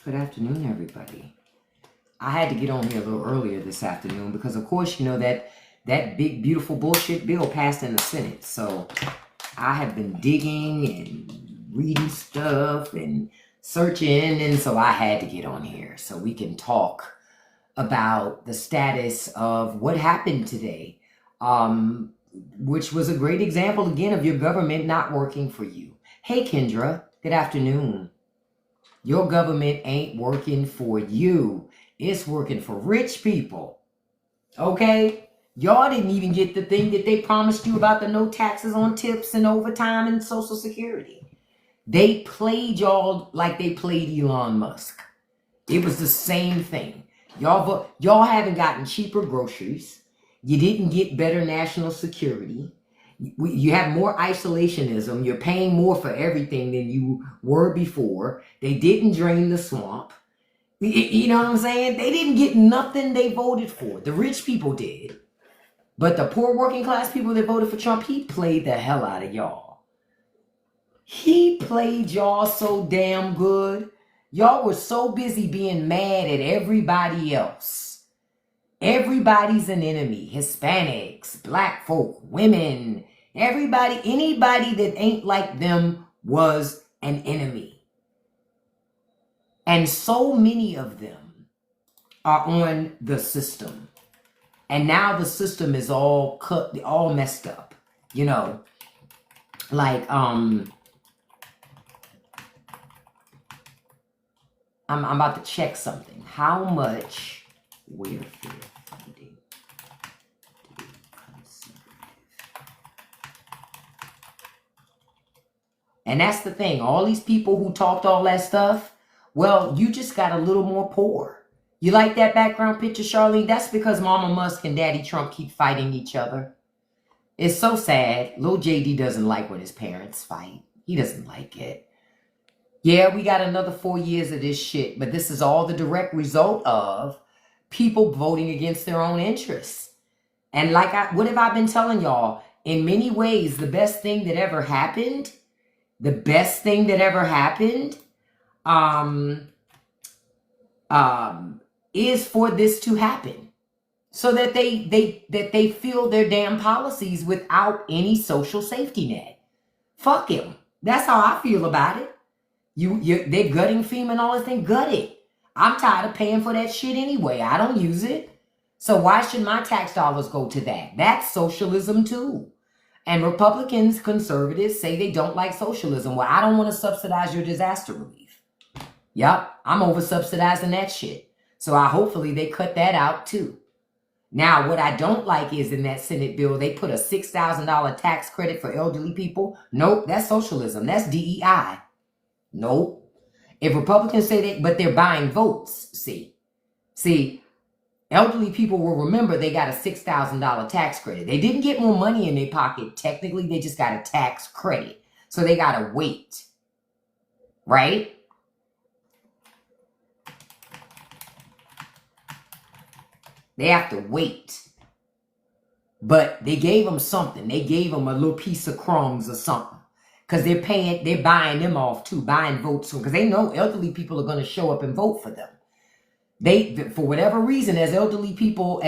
Good afternoon, everybody. I had to get on here a little earlier this afternoon because, of course, you know that big, beautiful bullshit bill passed in the Senate. So I have been digging and reading stuff and searching, and so I had to get on here so we can talk about the status of what happened today, which was a great example, again, of your government not working for you. Hey, Kendra, good afternoon. Your government ain't working for you. It's working for rich people. Okay? Y'all didn't even get the thing that they promised you about the no taxes on tips and overtime and Social Security. They played y'all like they played Elon Musk. It was the same thing. Y'all haven't gotten cheaper groceries. You didn't get better national security. You have more isolationism. You're paying more for everything than you were before. They didn't drain the swamp. You know what I'm saying? They didn't get nothing they voted for. The rich people did. But the poor working class people that voted for Trump, he played the hell out of y'all. He played y'all so damn good. Y'all were so busy being mad at everybody else. Everybody's an enemy. Hispanics, black folk, women, everybody, anybody that ain't like them was an enemy. And so many of them are on the system. And now the system is all cut, all messed up. You know, like, I'm about to check something. How much welfare funding do conservative? And that's the thing. All these people who talked all that stuff, well, you just got a little more poor. You like that background picture, Charlene? That's because Mama Musk and Daddy Trump keep fighting each other. It's so sad. Lil JD doesn't like when his parents fight. He doesn't like it. Yeah, we got another 4 years of this shit, but this is all the direct result of people voting against their own interests. And like, what have I been telling y'all? In many ways, the best thing that ever happened, is for this to happen, so that they feel their damn policies without any social safety net. Fuck him. That's how I feel about it. They're gutting FEMA and all this thing. Gut it. I'm tired of paying for that shit anyway. I don't use it. So why should my tax dollars go to that? That's socialism too. And Republicans, conservatives say they don't like socialism. Well, I don't want to subsidize your disaster relief. Yep, I'm over subsidizing that shit. So hopefully they cut that out too. Now, what I don't like is in that Senate bill, they put a $6,000 tax credit for elderly people. Nope, that's socialism. That's DEI. Nope. If Republicans say that, but they're buying votes, see, elderly people will remember they got a $6,000 tax credit. They didn't get more money in their pocket. Technically, they just got a tax credit. So they got to wait, right? They have to wait. But they gave them something. They gave them a little piece of crumbs or something. Because they're buying them off too, buying votes. Because they know elderly people are going to show up and vote for them. For whatever reason, as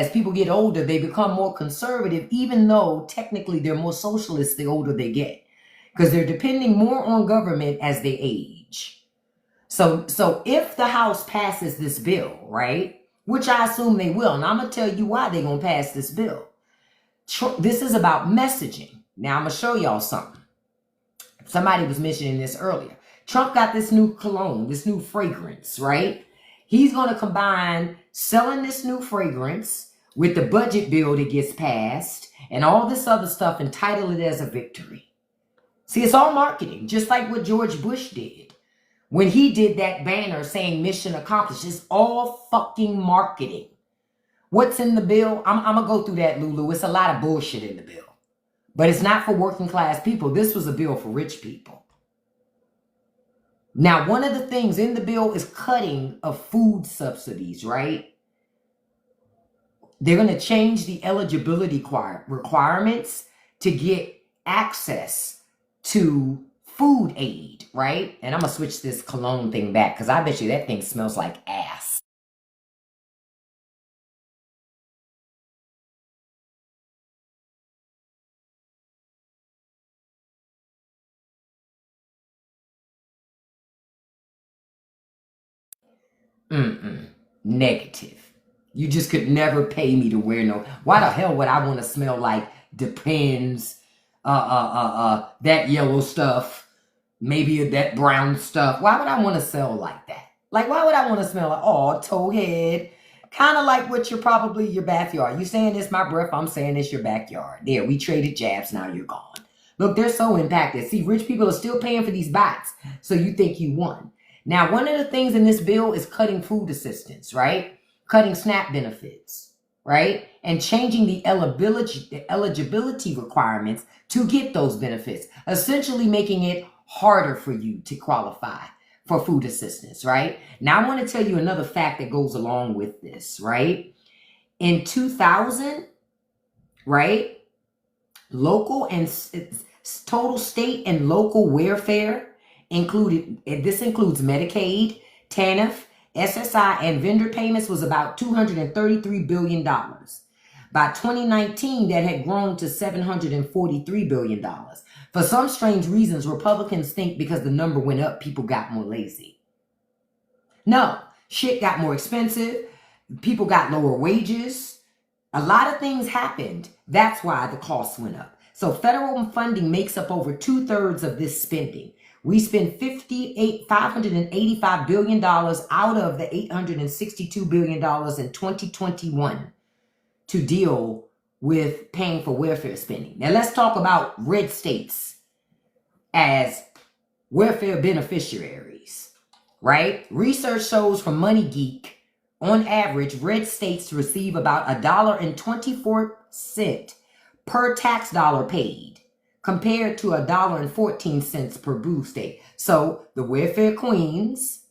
people get older, they become more conservative, even though technically they're more socialist the older they get. Because they're depending more on government as they age. So if the House passes this bill, right, which I assume they will, and I'm going to tell you why they're going to pass this bill. This is about messaging. Now, I'm going to show y'all something. Somebody was mentioning this earlier. Trump got this new cologne, this new fragrance, right? He's going to combine selling this new fragrance with the budget bill that gets passed and all this other stuff and title it as a victory. See, it's all marketing, just like what George Bush did. When he did that banner saying mission accomplished, it's all fucking marketing. What's in the bill? I'm going to go through that, Lulu. It's a lot of bullshit in the bill. But it's not for working class people. This was a bill for rich people. Now, one of the things in the bill is cutting of food subsidies, right? They're going to change the eligibility requirements to get access to food aid, right? And I'm going to switch this cologne thing back because I bet you that thing smells like ass. Negative. You just could never pay me to wear no. Why the hell would I want to smell like Depends, that yellow stuff, maybe that brown stuff? Why would I want to smell like that? Like, why would I want to smell like, oh, towhead? Kind of like what you're probably your backyard. You saying this my breath, I'm saying it's your backyard. There, we traded jabs, now you're gone. Look, they're so impacted. See, rich people are still paying for these bots, so you think you won. Now, one of the things in this bill is cutting food assistance, right? Cutting SNAP benefits, right? And changing the eligibility requirements to get those benefits, essentially making it harder for you to qualify for food assistance, right? Now, I want to tell you another fact that goes along with this, right? In 2000, right, local and total state and local welfare this includes Medicaid, TANF, SSI, and vendor payments was about $233 billion. By 2019, that had grown to $743 billion. For some strange reasons, Republicans think because the number went up, people got more lazy. No, shit got more expensive. People got lower wages. A lot of things happened. That's why the costs went up. So federal funding makes up over 2/3 of this spending. We spend $585 billion out of the $862 billion in 2021 to deal with paying for welfare spending. Now let's talk about red states as welfare beneficiaries, right? Research shows from Money Geek, on average, red states receive about $1.24 per tax dollar paid, compared to $1.14 per blue state. So the welfare queens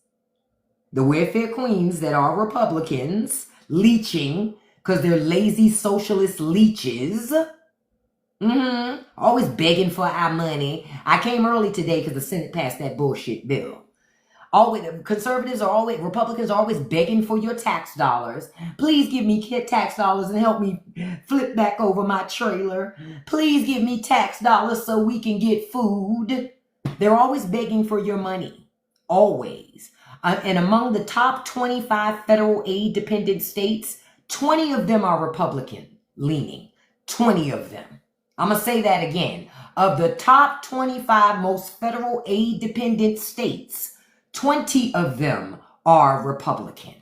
that are Republicans, leeching, because they're lazy socialist leeches, always begging for our money. I came early today because the Senate passed that bullshit bill. Republicans are always begging for your tax dollars. Please give me tax dollars and help me flip back over my trailer. Please give me tax dollars so we can get food. They're always begging for your money. Always. And among the top 25 federal aid dependent states, 20 of them are Republican leaning. 20 of them. I'm going to say that again. Of the top 25 most federal aid dependent states, 20 of them are Republican.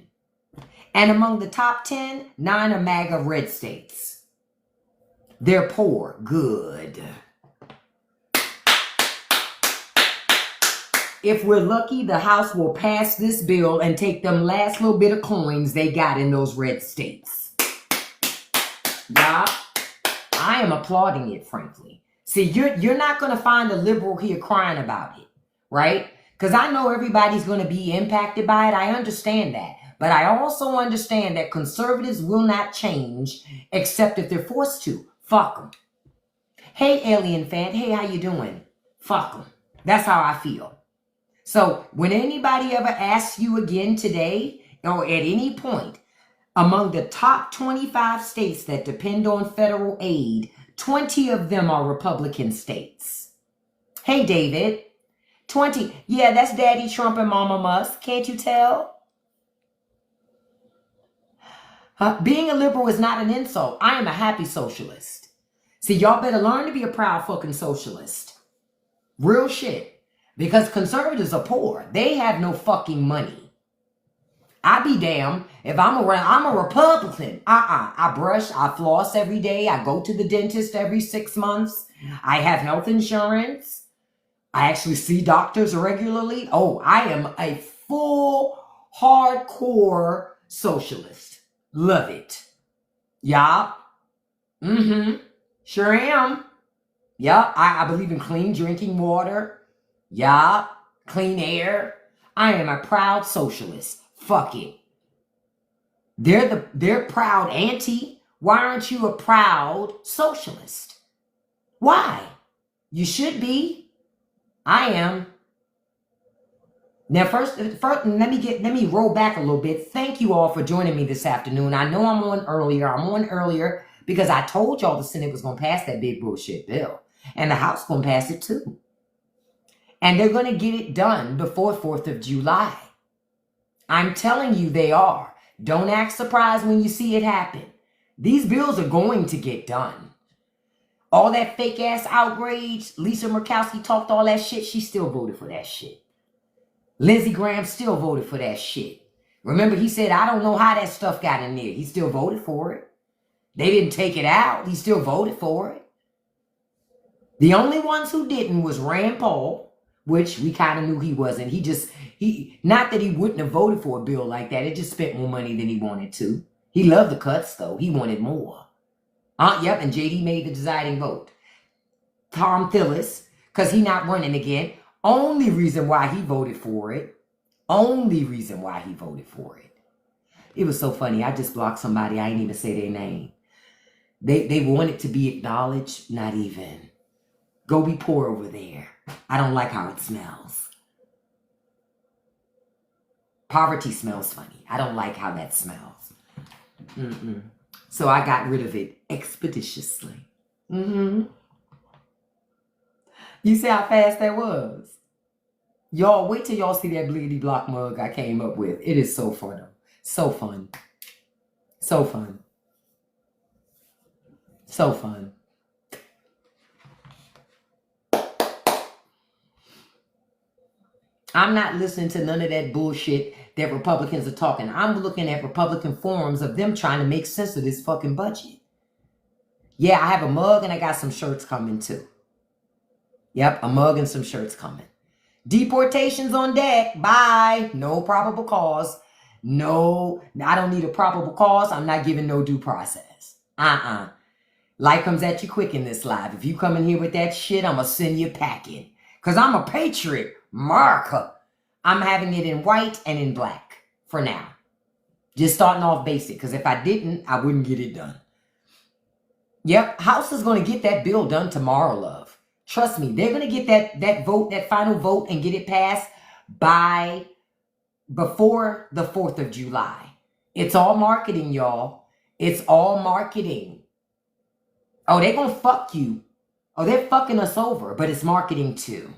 And among the top 10, 9 are MAGA red states. They're poor. Good. If we're lucky, the House will pass this bill and take them last little bit of coins they got in those red states. Yeah, I am applauding it, frankly. See, you're not going to find a liberal here crying about it, right? Because I know everybody's going to be impacted by it. I understand that. But I also understand that conservatives will not change except if they're forced to. Fuck them. Hey, alien fan. Hey, how you doing? Fuck them. That's how I feel. So when anybody ever asks you again today or at any point, among the top 25 states that depend on federal aid, 20 of them are Republican states. Hey, David. 20. Yeah, that's Daddy Trump and Mama Musk. Can't you tell? Being a liberal is not an insult. I am a happy socialist. See, y'all better learn to be a proud fucking socialist. Real shit. Because conservatives are poor. They have no fucking money. I be damned if I'm a Republican. I brush, I floss every day. I go to the dentist every 6 months. I have health insurance. I actually see doctors regularly. Oh, I am a full, hardcore socialist. Love it. Yeah. Sure am. Yeah, I believe in clean drinking water. Yeah, clean air. I am a proud socialist. Fuck it. They're proud anti. Why aren't you a proud socialist? Why? You should be. I am. Now, first, let me roll back a little bit. Thank you all for joining me this afternoon. I know I'm on earlier. I'm on earlier because I told y'all the Senate was going to pass that big bullshit bill. And the House going to pass it too. And they're going to get it done before 4th of July. I'm telling you they are. Don't act surprised when you see it happen. These bills are going to get done. All that fake ass outrage, Lisa Murkowski talked all that shit, she still voted for that shit. Lindsey Graham still voted for that shit. Remember, he said, I don't know how that stuff got in there. He still voted for it. They didn't take it out. He still voted for it. The only ones who didn't was Rand Paul, which we kind of knew he wasn't. Not that he wouldn't have voted for a bill like that. It just spent more money than he wanted to. He loved the cuts, though. He wanted more. Yep, and JD made the deciding vote. Tom Tillis, because he not running again. Only reason why he voted for it. Only reason why he voted for it. It was so funny. I just blocked somebody. I didn't even say their name. They wanted to be acknowledged. Not even. Go be poor over there. I don't like how it smells. Poverty smells funny. I don't like how that smells. So I got rid of it expeditiously. You see how fast that was? Y'all, wait till y'all see that Bliggity Block mug I came up with. It is so fun. So fun. So fun. So fun. I'm not listening to none of that bullshit that Republicans are talking. I'm looking at Republican forums of them trying to make sense of this fucking budget. Yeah, I have a mug and I got some shirts coming too. Yep, a mug and some shirts coming. Deportations on deck. Bye. No probable cause. No, I don't need a probable cause. I'm not giving no due process. Life comes at you quick in this life. If you come in here with that shit, I'm going to send you packing. Because I'm a patriot. Marker. I'm having it in white and in black for now. Just starting off basic. Because if I didn't, I wouldn't get it done. Yep, House is going to get that bill done tomorrow, love. Trust me, they're going to get that vote, that final vote, and get it passed before the 4th of July. It's all marketing, y'all. It's all marketing. Oh, they're going to fuck you. Oh, they're fucking us over, but it's marketing too.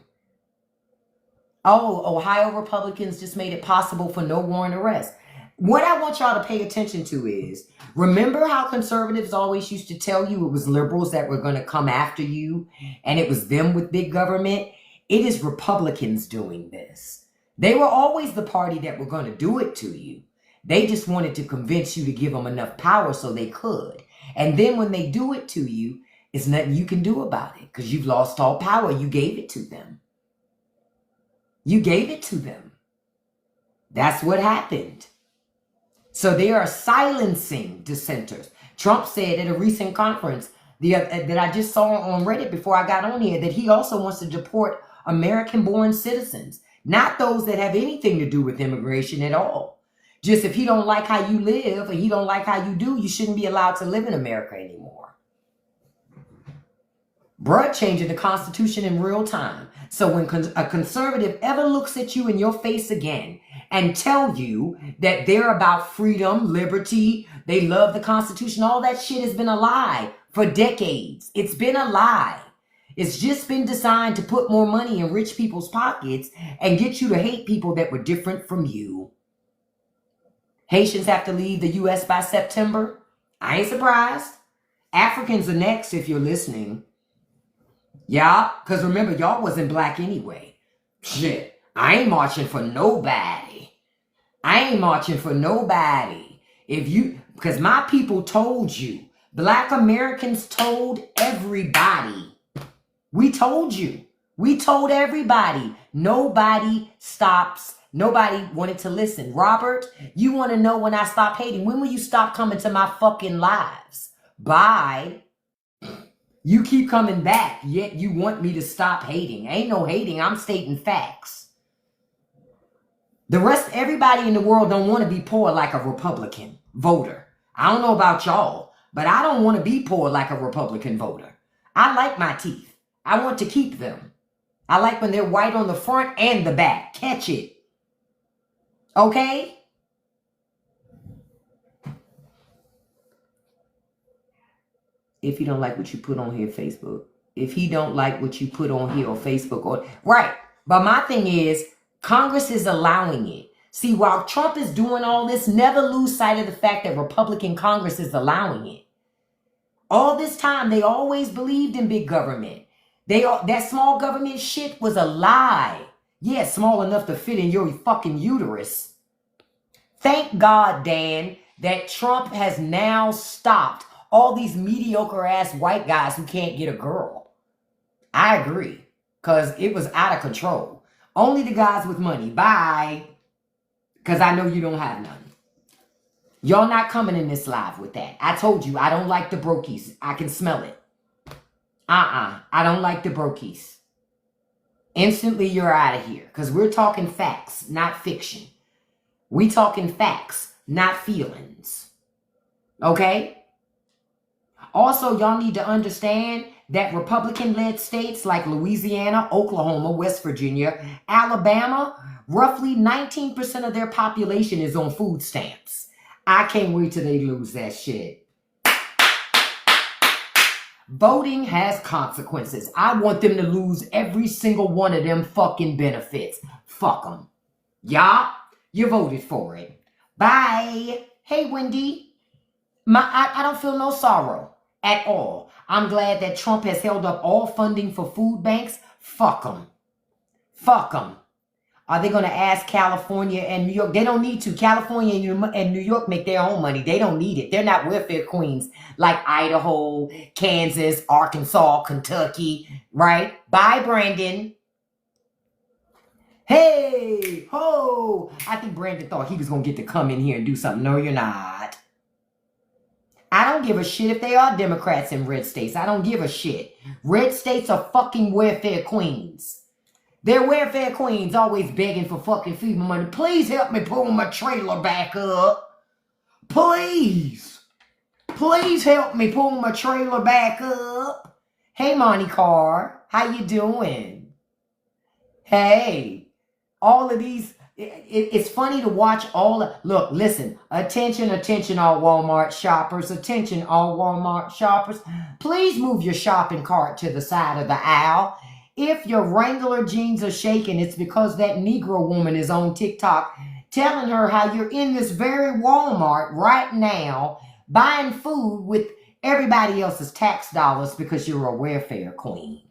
Oh, Ohio Republicans just made it possible for no warrant arrest. What I want y'all to pay attention to is, remember how conservatives always used to tell you it was liberals that were going to come after you and it was them with big government? It is Republicans doing this. They were always the party that were going to do it to you. They just wanted to convince you to give them enough power so they could. And then when they do it to you, it's nothing you can do about it because you've lost all power. You gave it to them. You gave it to them. That's what happened. So they are silencing dissenters. Trump said at a recent conference that I just saw on Reddit before I got on here that he also wants to deport American-born citizens, not those that have anything to do with immigration at all. Just if he don't like how you live or he don't like how you do, you shouldn't be allowed to live in America anymore. Bruh, changing the Constitution in real time. So when a conservative ever looks at you in your face again and tell you that they're about freedom, liberty, they love the Constitution, all that shit has been a lie for decades. It's been a lie. It's just been designed to put more money in rich people's pockets and get you to hate people that were different from you. Haitians have to leave the U.S. by September. I ain't surprised. Africans are next if you're listening. Yeah, because remember, y'all wasn't black anyway. Shit, I ain't marching for nobody. I ain't marching for nobody. Because my people told you. Black Americans told everybody. We told you. We told everybody. Nobody stops. Nobody wanted to listen. Robert, you want to know when I stop hating? When will you stop coming to my fucking lives? Bye. You keep coming back, yet you want me to stop hating. Ain't no hating. I'm stating facts. The rest, everybody in the world don't want to be poor like a Republican voter. I don't know about y'all, but I don't want to be poor like a Republican voter. I like my teeth. I want to keep them. I like when they're white on the front and the back. Catch it. Okay? If you don't like what you put on here, Facebook. If he don't like what you put on here on Facebook. Or right. But my thing is, Congress is allowing it. See, while Trump is doing all this, never lose sight of the fact that Republican Congress is allowing it. All this time, they always believed in big government. That small government shit was a lie. Yeah, small enough to fit in your fucking uterus. Thank God, Dan, that Trump has now stopped all these mediocre ass white guys who can't get a girl. I agree. Because it was out of control. Only the guys with money. Bye. Because I know you don't have none. Y'all not coming in this live with that. I told you, I don't like the brokies. I can smell it. I don't like the brokies. Instantly, you're out of here. Because we're talking facts, not fiction. We talking facts, not feelings. Okay? Also, y'all need to understand that Republican-led states like Louisiana, Oklahoma, West Virginia, Alabama, roughly 19% of their population is on food stamps. I can't wait till they lose that shit. Voting has consequences. I want them to lose every single one of them fucking benefits. Fuck them. Yeah, you voted for it. Bye. Hey, Wendy. I don't feel no sorrow at all. I'm glad that Trump has held up all funding for food banks. Fuck them. Fuck them. Are they going to ask California and New York? They don't need to. California and New York make their own money. They don't need it. They're not welfare queens like Idaho, Kansas, Arkansas, Kentucky, right? Bye, Brandon. Hey, ho. I think Brandon thought he was going to get to come in here and do something. No, you're not. I don't give a shit if they are Democrats in red states. I don't give a shit. Red states are fucking welfare queens. They're welfare queens, always begging for fucking FEMA money. Please help me pull my trailer back up. Please. Please help me pull my trailer back up. Hey, Monty Carr. How you doing? Hey. All of these... It's funny to watch all... Look, listen. Attention, attention, all Walmart shoppers. Attention, all Walmart shoppers. Please move your shopping cart to the side of the aisle. If your Wrangler jeans are shaking, it's because that Negro woman is on TikTok telling her how you're in this very Walmart right now buying food with everybody else's tax dollars because you're a welfare queen.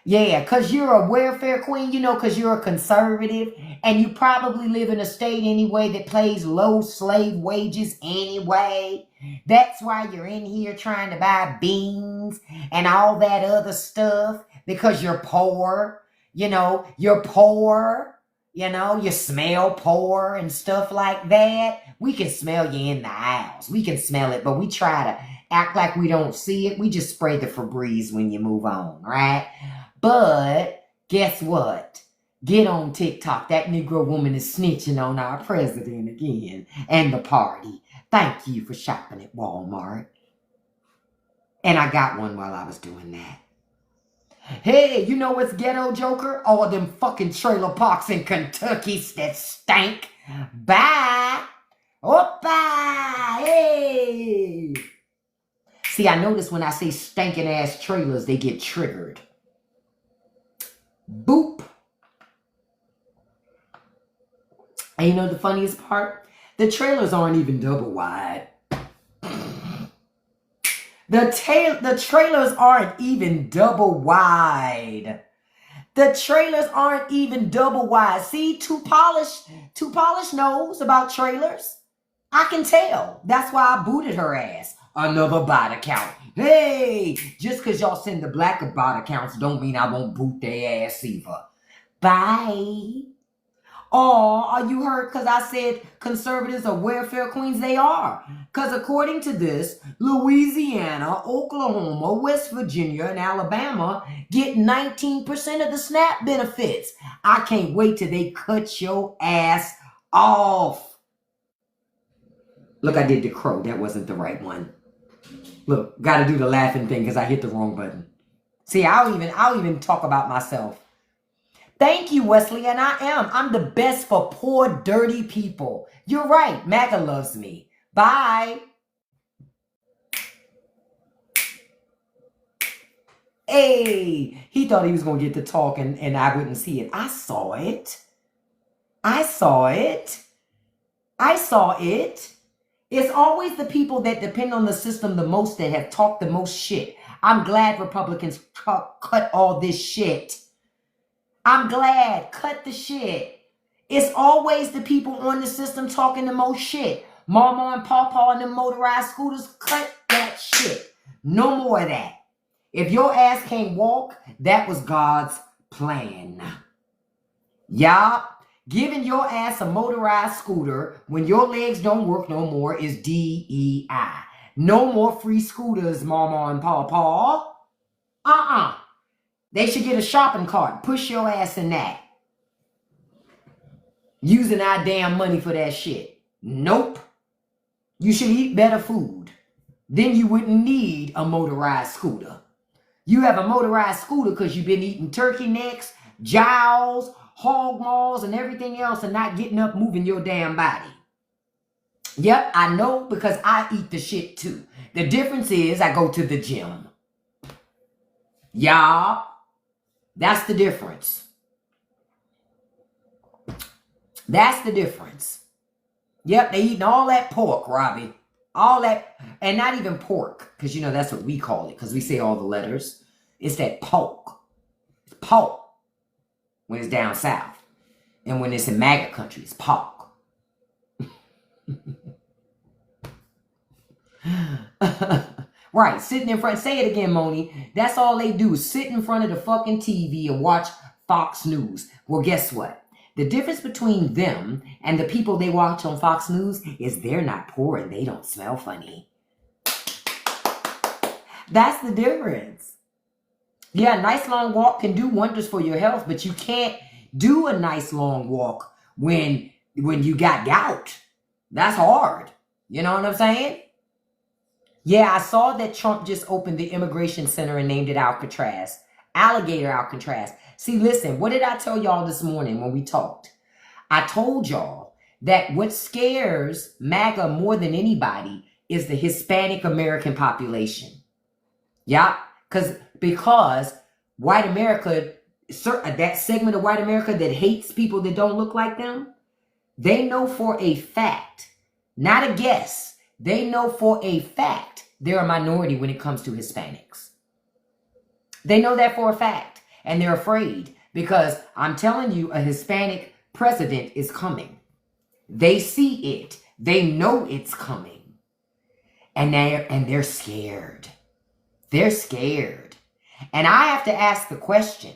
Yeah, because you're a welfare queen, you know, because you're a conservative and you probably live in a state anyway that pays low slave wages anyway. That's why you're in here trying to buy beans and all that other stuff because you're poor. You know, you're poor. You know, you smell poor and stuff like that. We can smell you in the aisles. We can smell it, but we try to act like we don't see it. We just spray the Febreze when you move on, right? But guess what? Get on TikTok. That Negro woman is snitching on our president again and the party. Thank you for shopping at Walmart. And I got one while I was doing that. Hey, you know what's ghetto, Joker? All them fucking trailer parks in Kentucky that stank. Bye. Oppa. Hey. See, I notice when I say stinking ass trailers, they get triggered. Boop. And you know the funniest part? The trailers aren't even double wide. The trailers aren't even double wide. The trailers aren't even double wide. See, Too Polished knows about trailers. I can tell. That's why I booted her ass. Another bot account. Hey, just because y'all send the black bot accounts don't mean I won't boot their ass either. Bye. Oh, are you hurt because I said conservatives are welfare queens? They are. Because according to this, Louisiana, Oklahoma, West Virginia, and Alabama get 19% of the SNAP benefits. I can't wait till they cut your ass off. Look, I did the crow. That wasn't the right one. Look, got to do the laughing thing because I hit the wrong button. See, I'll even talk about myself. Thank you, Wesley, and I am. I'm the best for poor, dirty people. You're right. MAGA loves me. Bye. Hey, he thought he was going to get to talk and I wouldn't see it. I saw it. I saw it. I saw it. It's always the people that depend on the system the most that have talked the most shit. I'm glad Republicans cut all this shit. I'm glad. Cut the shit. It's always the people on the system talking the most shit. Mama and Pawpaw and the motorized scooters, cut that shit. No more of that. If your ass can't walk, that was God's plan. Yup. Giving your ass a motorized scooter when your legs don't work no more is DEI. No more free scooters, Mama and Pawpaw. They should get a shopping cart. Push your ass in that. Using our damn money for that shit. Nope. You should eat better food. Then you wouldn't need a motorized scooter. You have a motorized scooter because you've been eating turkey necks, jowls, hog maws, and everything else and not getting up moving your damn body. Yep, I know because I eat the shit too. The difference is I go to the gym. Y'all, that's the difference. That's the difference. Yep, they eating all that pork, Robbie. All that, and not even pork, because you know that's what we call it, because we say all the letters. It's that pork. It's pork when it's down south. And when it's in MAGA country, it's pork. Right, sitting in front, say it again, Moni. That's all they do, sit in front of the fucking TV and watch Fox News. Well, guess what? The difference between them and the people they watch on Fox News is they're not poor and they don't smell funny. That's the difference. Yeah, a nice long walk can do wonders for your health, but you can't do a nice long walk when you got gout. That's hard. You know what I'm saying? Yeah, I saw that Trump just opened the immigration center and named it Alcatraz. Alligator Alcatraz. See, listen, what did I tell y'all this morning when we talked? I told y'all that what scares MAGA more than anybody is the Hispanic American population. Yeah, because white America, that segment of white America that hates people that don't look like them, they know for a fact, not a guess, they know for a fact they're a minority when it comes to Hispanics. They know that for a fact. And they're afraid because I'm telling you, a Hispanic president is coming. They see it. They know it's coming. And they're scared. They're scared. And I have to ask the question.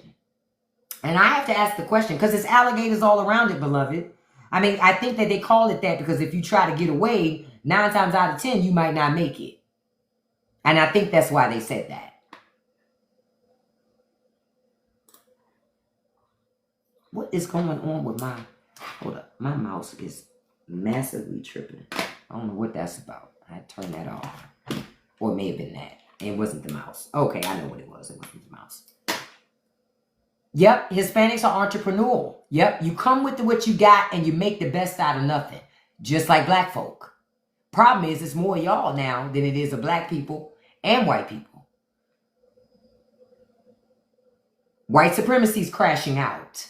Because there's alligators all around it, beloved. I mean, I think that they call it that because if you try to get away, 9 times out of 10, you might not make it. And I think that's why they said that. What is going on with hold up, my mouse is massively tripping. I don't know what that's about. I had to turn that off. Or it may have been that. It wasn't the mouse. Okay, I know what it was. It wasn't the mouse. Yep, Hispanics are entrepreneurial. Yep, you come with what you got and you make the best out of nothing. Just like black folk. Problem is, it's more y'all now than it is of black people and white people. White supremacy is crashing out.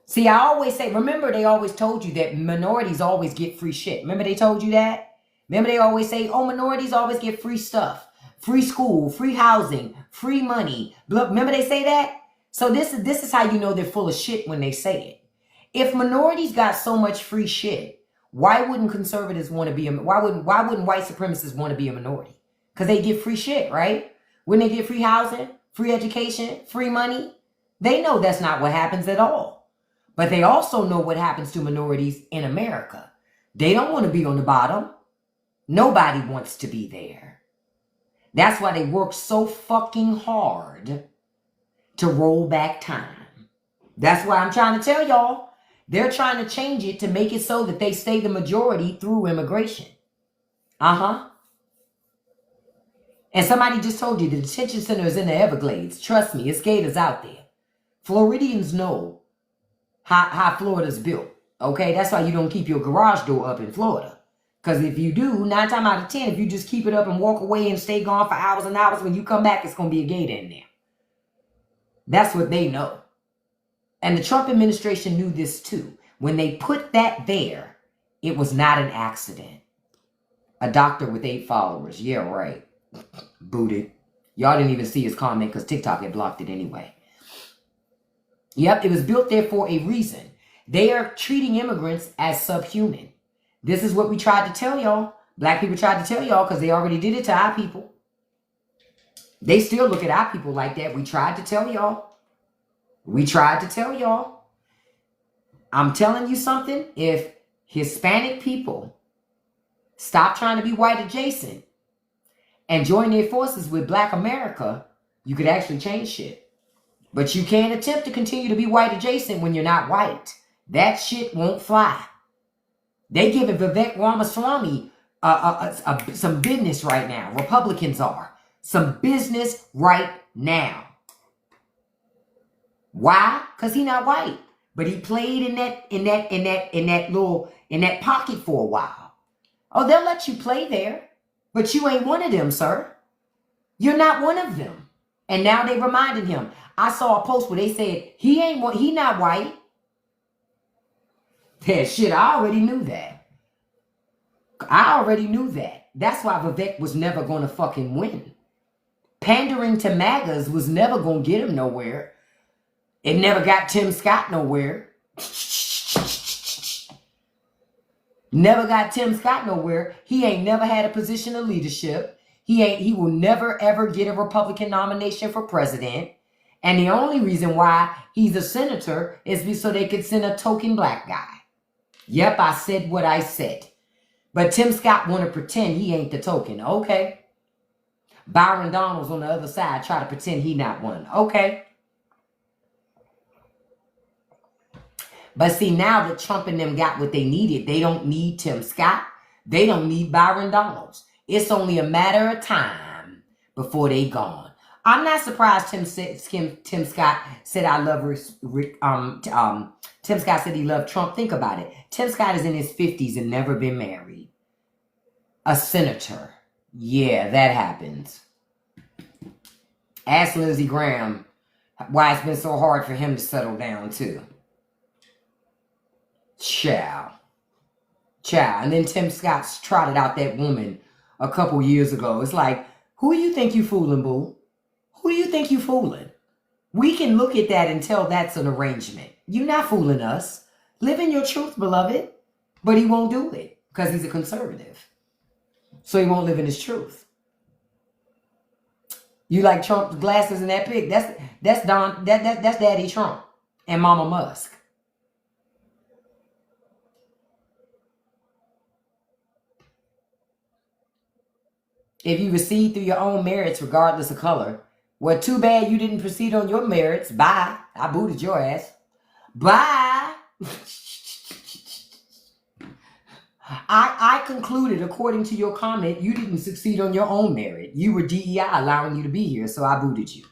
See, I always say, remember they always told you that minorities always get free shit. Remember they told you that? Remember they always say, oh, minorities always get free stuff. Free school, free housing, free money. Remember they say that? So this is how you know they're full of shit when they say it. If minorities got so much free shit, why wouldn't conservatives want to be why wouldn't white supremacists want to be a minority? Because they get free shit, right? Wouldn't they get free housing, free education, free money? They know that's not what happens at all. But they also know what happens to minorities in America. They don't want to be on the bottom. Nobody wants to be there. That's why they work so fucking hard to roll back time. That's why I'm trying to tell y'all. They're trying to change it to make it so that they stay the majority through immigration. And somebody just told you the detention center is in the Everglades. Trust me, it's gators out there. Floridians know how Florida's built. Okay, that's why you don't keep your garage door up in Florida. Because if you do, 9 times out of 10, if you just keep it up and walk away and stay gone for hours and hours, when you come back, it's going to be a gate in there. That's what they know. And the Trump administration knew this too. When they put that there, it was not an accident. A doctor with 8 followers. Yeah, right. Booted. Y'all didn't even see his comment because TikTok had blocked it anyway. Yep, it was built there for a reason. They are treating immigrants as subhuman. This is what we tried to tell y'all. Black people tried to tell y'all because they already did it to our people. They still look at our people like that. We tried to tell y'all. We tried to tell y'all. I'm telling you something. If Hispanic people stop trying to be white adjacent and join their forces with Black America, you could actually change shit. But you can't attempt to continue to be white adjacent when you're not white. That shit won't fly. They giving Vivek Ramaswamy some business right now. Republicans are. Some business right now. Why? Because he's not white. But he played in that pocket for a while. Oh, they'll let you play there. But you ain't one of them, sir. You're not one of them. And now they reminded him. I saw a post where they said he not white. Yeah, shit, I already knew that. I already knew that. That's why Vivek was never going to fucking win. Pandering to MAGAs was never going to get him nowhere. It never got Tim Scott nowhere. Never got Tim Scott nowhere. He ain't never had a position of leadership. He will never ever get a Republican nomination for president. And the only reason why he's a senator is so they could send a token black guy. Yep, I said what I said. But Tim Scott want to pretend he ain't the token. Okay. Byron Donalds on the other side try to pretend he not one. Okay. But see, now that Trump and them got what they needed, they don't need Tim Scott. They don't need Byron Donalds. It's only a matter of time before they gone. I'm not surprised Tim Scott said I love Tim Scott said he loved Trump. Think about it. Tim Scott is in his 50s and never been married. A senator. Yeah, that happens. Ask Lindsey Graham why it's been so hard for him to settle down too. Ciao. And then Tim Scott trotted out that woman a couple years ago. It's like, who do you think you fooling, boo? Who do you think you fooling? We can look at that and tell that's an arrangement. You're not fooling us. Live in your truth, beloved. But he won't do it because he's a conservative. So he won't live in his truth. You like Trump's glasses and that pig? That's Daddy Trump and Mama Musk. If you recede through your own merits, regardless of color, well, too bad you didn't proceed on your merits. Bye. I booted your ass. Bye. I concluded, according to your comment, you didn't succeed on your own merit. You were DEI allowing you to be here, so I booted you.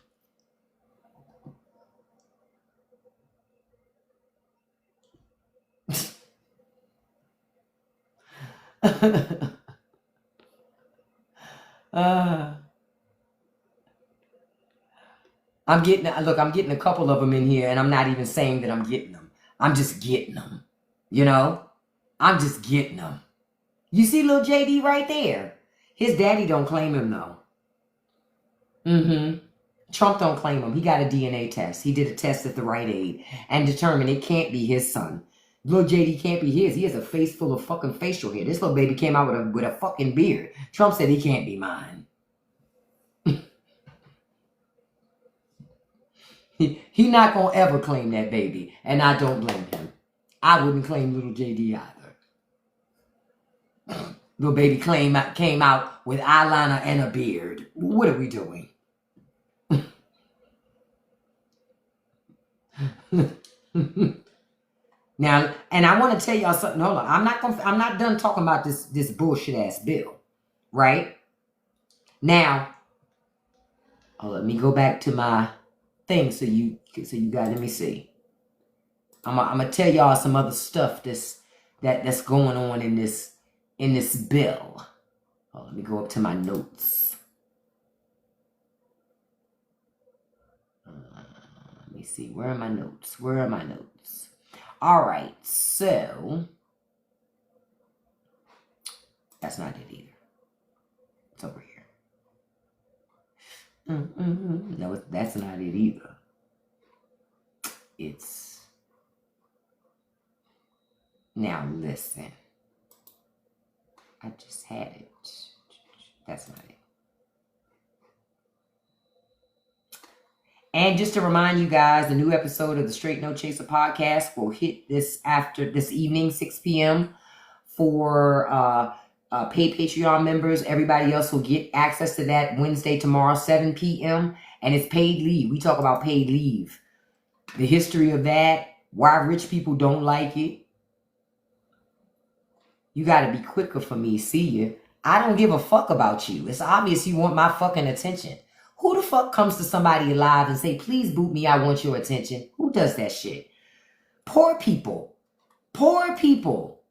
I'm getting a couple of them in here, and I'm not even saying that I'm getting them. I'm just getting them. You know? I'm just getting them. You see little JD right there? His daddy don't claim him, though. Trump don't claim him. He got a DNA test. He did a test at the Rite Aid and determined it can't be his son. Little JD can't be his. He has a face full of fucking facial hair. This little baby came out with a fucking beard. Trump said he can't be mine. He not gonna ever claim that baby, and I don't blame him. I wouldn't claim little JD either. Little baby came out with eyeliner and a beard. What are we doing? Now, and I want to tell y'all something. Hold on, I'm not done talking about this bullshit ass bill, right? Now, let me go back to my thing. So you got, let me see. I'm gonna tell y'all some other stuff that's going on in this bill. Oh, let me go up to my notes. Let me see. Where are my notes? All right. So that's not it either. It's over here. No, that's not it either. It's... Now listen. I just had it. That's not it. And just to remind you guys, the new episode of the Straight No Chaser podcast will hit this evening, 6 p.m. for paid Patreon members. Everybody else will get access to that Wednesday, tomorrow, 7 p.m. And it's paid leave. We talk about paid leave. The history of that, why rich people don't like it. You got to be quicker for me, see you. I don't give a fuck about you. It's obvious you want my fucking attention. Who the fuck comes to somebody alive and say, please boot me, I want your attention? Who does that shit? Poor people. Poor people.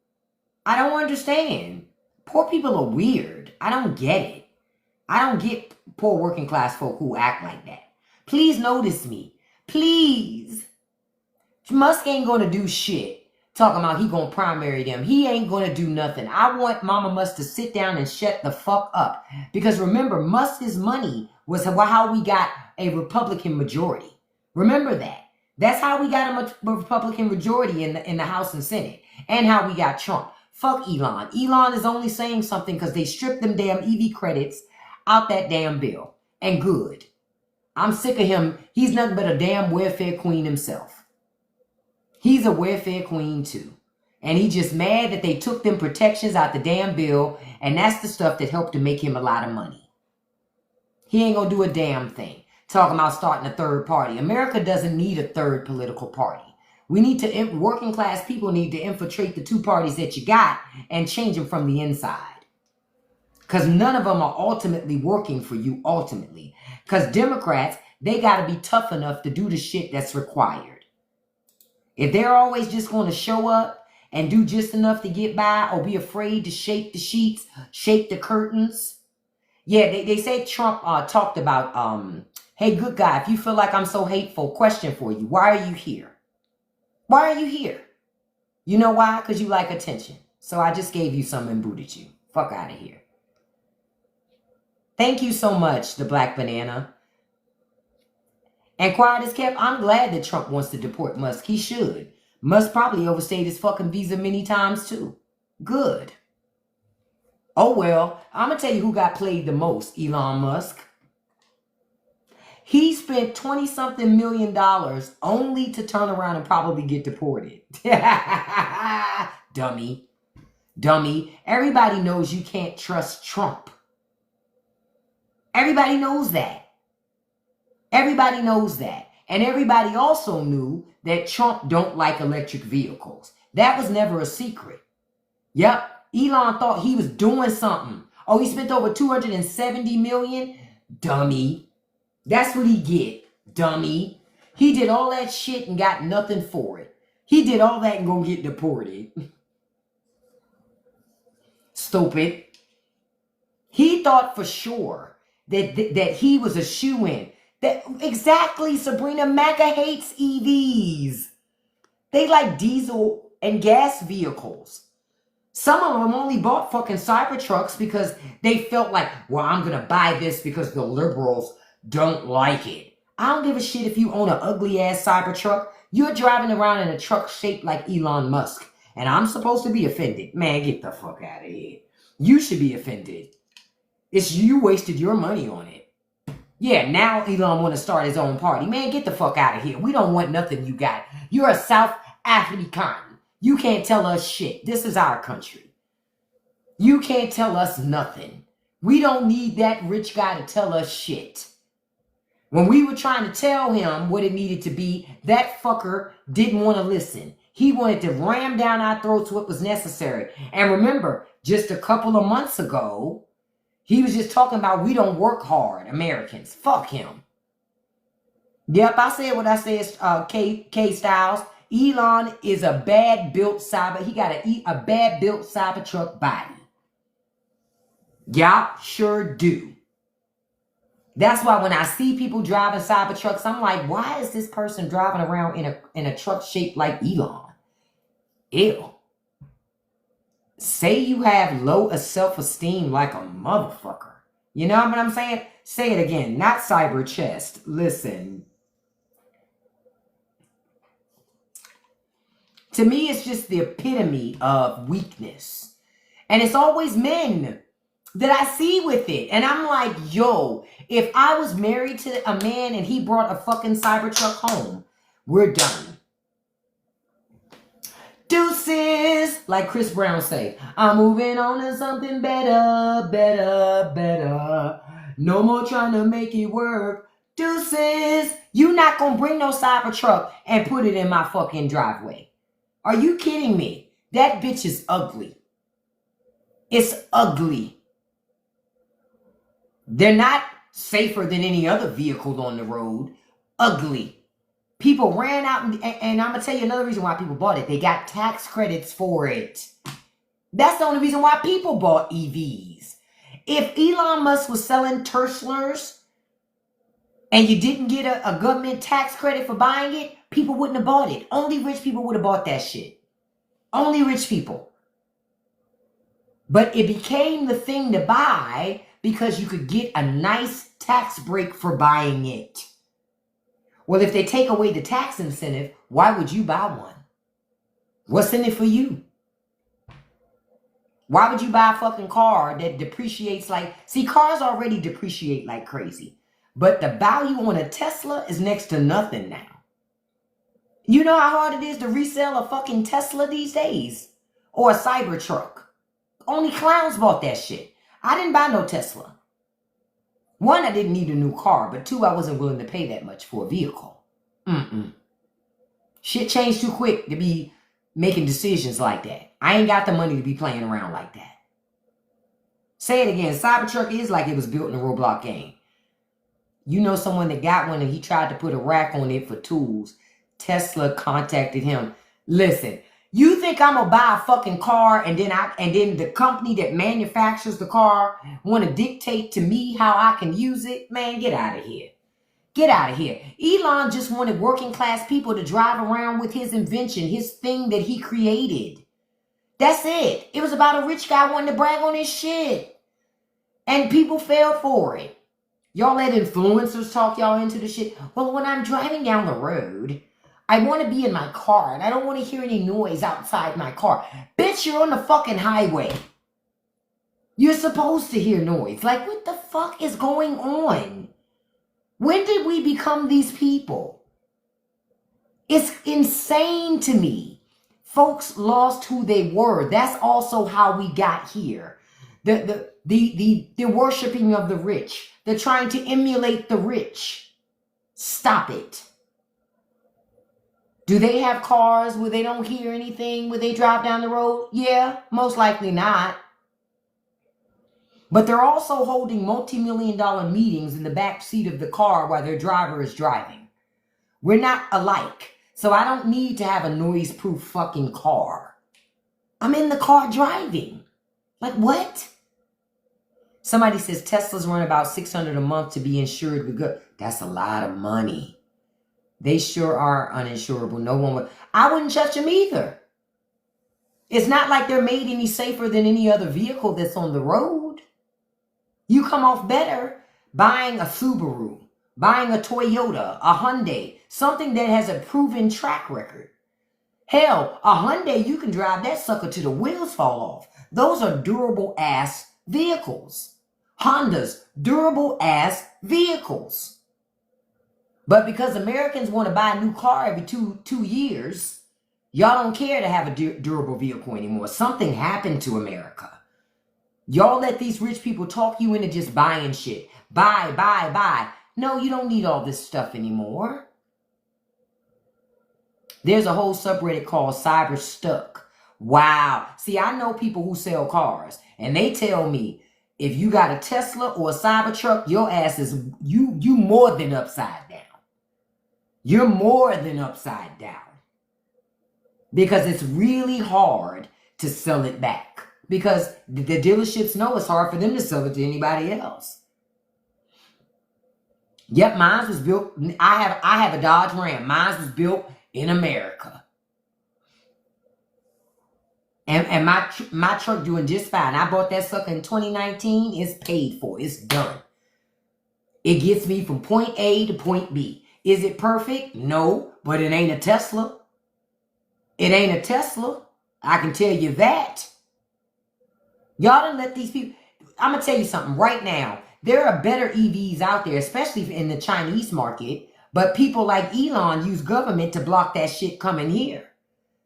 I don't understand. Poor people are weird. I don't get it. I don't get poor working class folk who act like that. Please notice me. Please. Musk ain't gonna do shit. Talking about he gonna primary them. He ain't gonna do nothing. I want Mama Musk to sit down and shut the fuck up. Because remember, Musk's money was how we got a Republican majority. Remember that. That's how we got a Republican majority in the House and Senate. And how we got Trump. Fuck Elon. Elon is only saying something because they stripped them damn EV credits out that damn bill. And good. I'm sick of him. He's nothing but a damn welfare queen himself. He's a welfare queen too. And he just mad that they took them protections out the damn bill. And that's the stuff that helped to make him a lot of money. He ain't gonna do a damn thing. Talking about starting a third party. America doesn't need a third political party. We need to, working class people need to infiltrate the two parties that you got and change them from the inside. Because none of them are ultimately working for you ultimately. Because Democrats, they got to be tough enough to do the shit that's required. If they're always just going to show up and do just enough to get by or be afraid to shake the sheets, shake the curtains. Yeah, they say Trump talked about, hey, good guy, if you feel like I'm so hateful, question for you. Why are you here? Why are you here? You know why? Because you like attention. So I just gave you some and booted you. Fuck out of here. Thank you so much, the Black Banana. And quiet as kept, I'm glad that Trump wants to deport Musk. He should. Musk probably overstayed his fucking visa many times too. Good. Oh well, I'm going to tell you who got played the most, Elon Musk. He spent $20-something million only to turn around and probably get deported. Dummy. Dummy. Everybody knows you can't trust Trump. Everybody knows that. Everybody knows that. And everybody also knew that Trump don't like electric vehicles. That was never a secret. Yep. Elon thought he was doing something. Oh, he spent over $270 million? Dummy. That's what he get. Dummy. He did all that shit and got nothing for it. He did all that and gonna get deported. Stupid. He thought for sure that he was a shoo-in. Exactly, Sabrina. MAGA hates EVs. They like diesel and gas vehicles. Some of them only bought fucking Cybertrucks because they felt like, well, I'm going to buy this because the liberals don't like it. I don't give a shit if you own an ugly-ass Cybertruck. You're driving around in a truck shaped like Elon Musk. And I'm supposed to be offended. Man, get the fuck out of here. You should be offended. It's you wasted your money on it. Yeah, now Elon want to start his own party. Man, get the fuck out of here. We don't want nothing you got. You're a South African. You can't tell us shit. This is our country. You can't tell us nothing. We don't need that rich guy to tell us shit. When we were trying to tell him what it needed to be, that fucker didn't want to listen. He wanted to ram down our throats what was necessary. And remember, just a couple of months ago, he was just talking about we don't work hard, Americans. Fuck him. Yep, I said what I said, K Styles. Elon is a bad built cyber. He got a bad built Cybertruck body. Y'all sure do. That's why when I see people driving Cybertrucks, I'm like, why is this person driving around in a truck shaped like Elon? Ew. Say you have low self-esteem like a motherfucker. You know what I'm saying? Say it again. Not cyber chest. Listen. To me, it's just the epitome of weakness. And it's always men that I see with it. And I'm like, yo, if I was married to a man and he brought a fucking Cybertruck home, we're done. Deuces, like Chris Brown say, I'm moving on to something better, better, better. No more trying to make it work. Deuces, you not gonna bring no Cybertruck and put it in my fucking driveway. Are you kidding me? That bitch is ugly. It's ugly. They're not safer than any other vehicle on the road. Ugly. People ran out, and I'm going to tell you another reason why people bought it. They got tax credits for it. That's the only reason why people bought EVs. If Elon Musk was selling Tesla's and you didn't get a government tax credit for buying it, people wouldn't have bought it. Only rich people would have bought that shit. Only rich people. But it became the thing to buy because you could get a nice tax break for buying it. Well, if they take away the tax incentive, why would you buy one? What's in it for you? Why would you buy a fucking car that depreciates like... See, cars already depreciate like crazy. But the value on a Tesla is next to nothing now. You know how hard it is to resell a fucking Tesla these days? Or a Cybertruck. Only clowns bought that shit. I didn't buy no Tesla. One, I didn't need a new car. But two, I wasn't willing to pay that much for a vehicle. Shit changed too quick to be making decisions like that. I ain't got the money to be playing around like that. Say it again. Cybertruck is like it was built in a Roblox game. You know someone that got one and he tried to put a rack on it for tools. Tesla contacted him. Listen, you think I'm gonna buy a fucking car and then the company that manufactures the car want to dictate to me how I can use it? Man, get out of here. Get out of here. Elon just wanted working class people to drive around with his invention, his thing that he created. That's it. It was about a rich guy wanting to brag on his shit. And people fell for it. Y'all let influencers talk y'all into the shit. Well, when I'm driving down the road, I want to be in my car and I don't want to hear any noise outside my car. Bitch, you're on the fucking highway. You're supposed to hear noise. Like, what the fuck is going on? When did we become these people? It's insane to me. Folks lost who they were. That's also how we got here. The worshiping of the rich. They're trying to emulate the rich. Stop it. Do they have cars where they don't hear anything when they drive down the road? Yeah, most likely not. But they're also holding multi-million-dollar meetings in the back seat of the car while their driver is driving. We're not alike. So I don't need to have a noise-proof fucking car. I'm in the car driving. Like, what? Somebody says Teslas run about $600 a month to be insured with good. That's a lot of money. They sure are uninsurable. No one would. I wouldn't touch them either. It's not like they're made any safer than any other vehicle that's on the road. You come off better buying a Subaru, buying a Toyota, a Hyundai, something that has a proven track record. Hell, a Hyundai, you can drive that sucker till the wheels fall off. Those are durable ass vehicles. Hondas, durable ass vehicles. But because Americans want to buy a new car every two years, y'all don't care to have a durable vehicle anymore. Something happened to America. Y'all let these rich people talk you into just buying shit. Buy, buy, buy. No, you don't need all this stuff anymore. There's a whole subreddit called Cyber Stuck. Wow. See, I know people who sell cars, and they tell me, if you got a Tesla or a Cybertruck, your ass is, you more than upside down. You're more than upside down. Because it's really hard to sell it back. Because the dealerships know it's hard for them to sell it to anybody else. Yep, mine was built. I have a Dodge Ram. Mine was built in America. And my truck doing just fine. I bought that sucker in 2019. It's paid for. It's done. It gets me from point A to point B. Is it perfect? No, but it ain't a Tesla. It ain't a Tesla. I can tell you that. Y'all done let these people... I'm going to tell you something right now. There are better EVs out there, especially in the Chinese market. But people like Elon use government to block that shit coming here.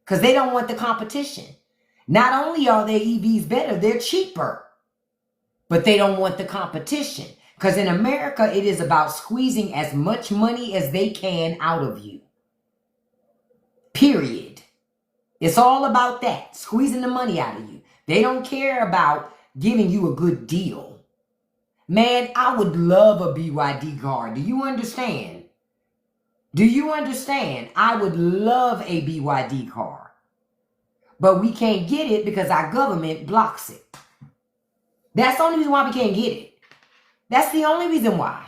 Because they don't want the competition. Not only are their EVs better, they're cheaper. But they don't want the competition. Because in America, it is about squeezing as much money as they can out of you. Period. It's all about that. Squeezing the money out of you. They don't care about giving you a good deal. Man, I would love a BYD car. Do you understand? Do you understand? I would love a BYD car. But we can't get it because our government blocks it. That's the only reason why we can't get it. That's the only reason why.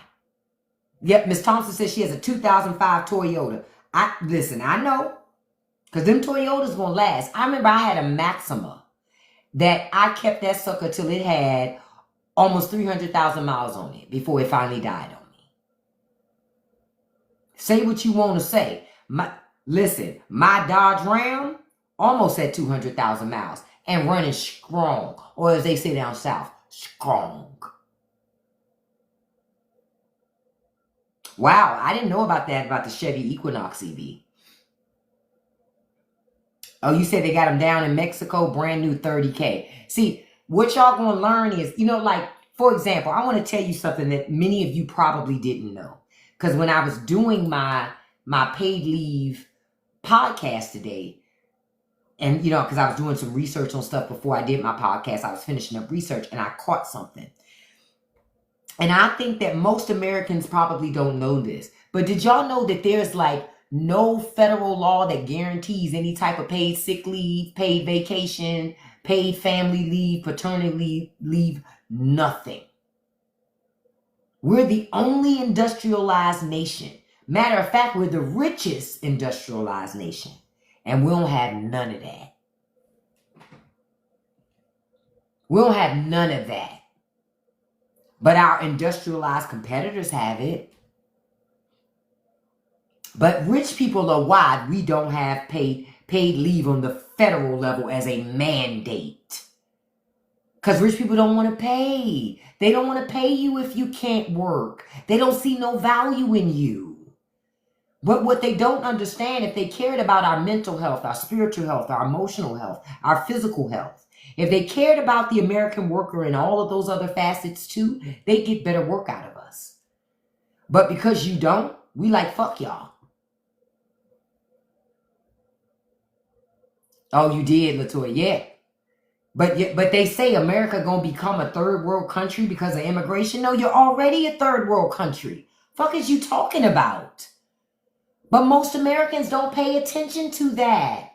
Yep, Miss Thompson says she has a 2005 Toyota. Listen, I know. Because them Toyotas gonna last. I remember I had a Maxima that I kept that sucker till it had almost 300,000 miles on it before it finally died on me. Say what you want to say. Listen, my Dodge Ram almost had 200,000 miles and running strong. Or as they say down south, strong. Wow, I didn't know about that, about the Chevy Equinox EV. Oh, you said they got them down in Mexico, brand new 30K. See, what y'all gonna learn is, like, for example, I want to tell you something that many of you probably didn't know. Because when I was doing my paid leave podcast today, and, because I was doing some research on stuff before I did my podcast, I was finishing up research and I caught something. And I think that most Americans probably don't know this. But did y'all know that there's like no federal law that guarantees any type of paid sick leave, paid vacation, paid family leave, paternity leave, nothing. We're the only industrialized nation. Matter of fact, we're the richest industrialized nation. And we don't have none of that. We don't have none of that. But our industrialized competitors have it. But rich people are why we don't have paid leave on the federal level as a mandate. Because rich people don't want to pay. They don't want to pay you if you can't work. They don't see no value in you. But what they don't understand, if they cared about our mental health, our spiritual health, our emotional health, our physical health, if they cared about the American worker and all of those other facets too, they get better work out of us. But because you don't, we like, fuck y'all. Oh, you did, Latoya. Yeah. But they say America gonna become a third world country because of immigration. No, you're already a third world country. Fuck is you talking about? But most Americans don't pay attention to that.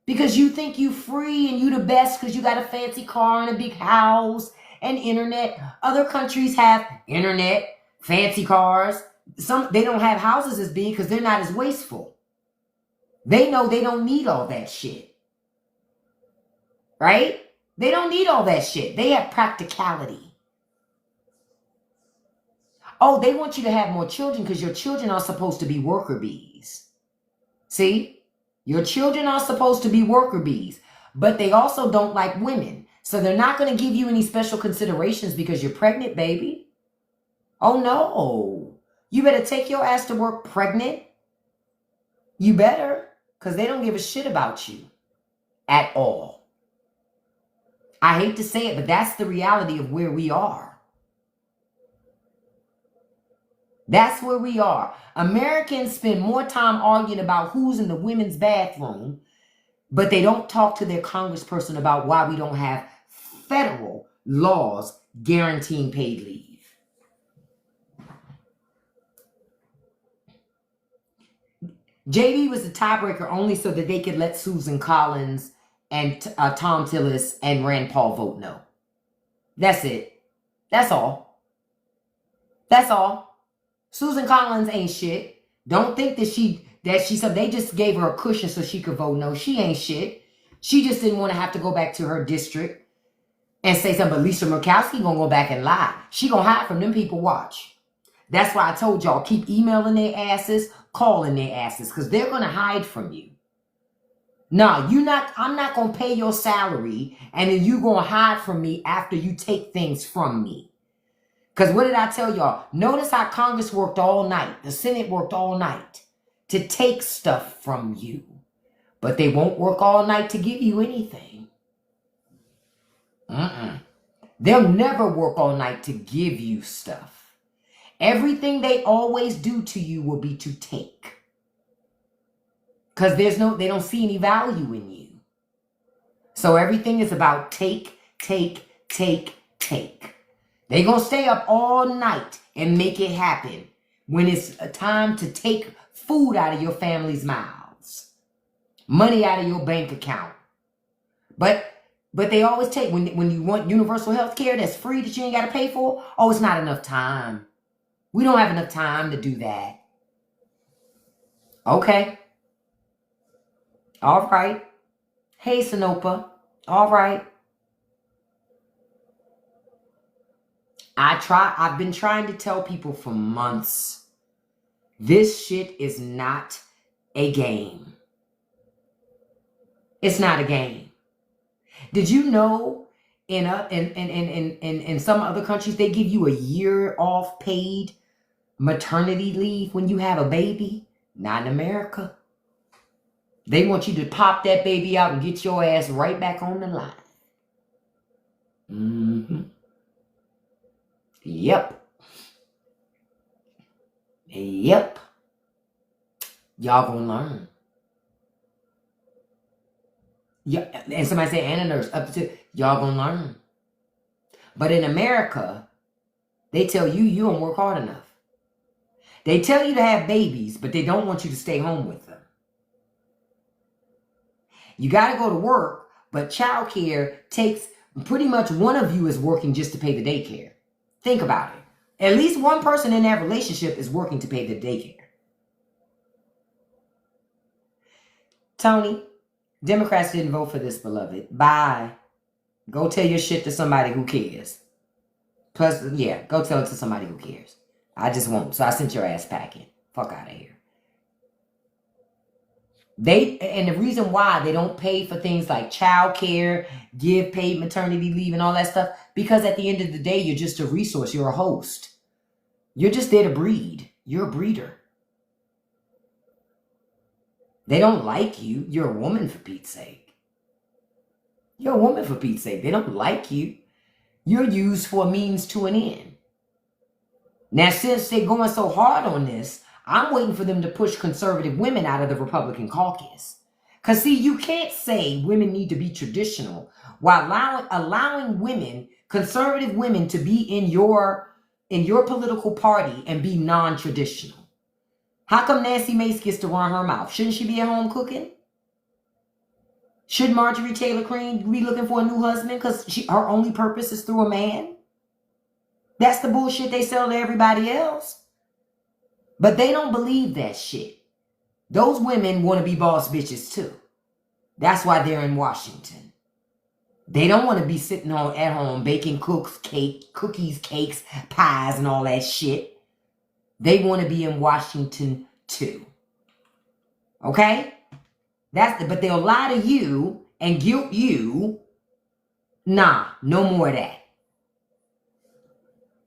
Because you think you free and you the best because you got a fancy car and a big house and internet. Other countries have internet, fancy cars. They don't have houses as big because they're not as wasteful. They know they don't need all that shit. Right? They don't need all that shit. They have practicality. Oh, they want you to have more children because your children are supposed to be worker bees. See? Your children are supposed to be worker bees. But they also don't like women. So they're not going to give you any special considerations because you're pregnant, baby. Oh, no. You better take your ass to work pregnant. You better. Because they don't give a shit about you. At all. I hate to say it, but that's the reality of where we are. That's where we are. Americans spend more time arguing about who's in the women's bathroom, but they don't talk to their congressperson about why we don't have federal laws guaranteeing paid leave. JB was the tiebreaker only so that they could let Susan Collins and Tom Tillis and Rand Paul vote no. That's it. That's all. That's all. Susan Collins ain't shit. Don't think that she said they just gave her a cushion so she could vote no. She ain't shit. She just didn't want to have to go back to her district and say something. But Lisa Murkowski gonna go back and lie. She gonna hide from them people. Watch. That's why I told y'all, keep emailing their asses, calling their asses, because they're gonna hide from you. No, I'm not gonna pay your salary and then you gonna hide from me after you take things from me. Because what did I tell y'all? Notice how Congress worked all night. The Senate worked all night to take stuff from you. But they won't work all night to give you anything. They'll never work all night to give you stuff. Everything they always do to you will be to take. Because they don't see any value in you. So everything is about take, take, take, take. They're going to stay up all night and make it happen when it's a time to take food out of your family's mouths. Money out of your bank account. But they always take, when you want universal health care that's free that you ain't got to pay for, oh, it's not enough time. We don't have enough time to do that. Okay. All right. Hey, Sinopa. All right. I've been trying to tell people for months, this shit is not a game. It's not a game. Did you know in some other countries they give you a year off paid maternity leave when you have a baby? Not in America. They want you to pop that baby out and get your ass right back on the line. Yep. Yep. Y'all gonna learn. Yeah, and somebody say, and a nurse, up to y'all gonna learn. But in America, they tell you you don't work hard enough. They tell you to have babies, but they don't want you to stay home with them. You got to go to work, but childcare takes pretty much one of you is working just to pay the daycare. Think about it. At least one person in that relationship is working to pay the daycare. Tony, Democrats didn't vote for this, beloved. Bye. Go tell your shit to somebody who cares. Plus, yeah, go tell it to somebody who cares. I just won't. So I sent your ass packing. Fuck out of here. And the reason why they don't pay for things like child care, give paid maternity leave and all that stuff, because at the end of the day, you're just a resource. You're a host. You're just there to breed. You're a breeder. They don't like you. You're a woman, for Pete's sake. You're a woman, for Pete's sake. They don't like you. You're used for a means to an end. Now, since they're going so hard on this, I'm waiting for them to push conservative women out of the Republican caucus. Because, see, you can't say women need to be traditional while allowing women, conservative women, to be in your political party and be non-traditional. How come Nancy Mace gets to run her mouth? Shouldn't she be at home cooking? Should Marjorie Taylor Greene be looking for a new husband because her only purpose is through a man? That's the bullshit they sell to everybody else. But they don't believe that shit. Those women want to be boss bitches too. That's why they're in Washington. They don't want to be sitting at home baking cookies, cakes, pies, and all that shit. They want to be in Washington too. Okay? But they'll lie to you and guilt you. Nah, no more of that.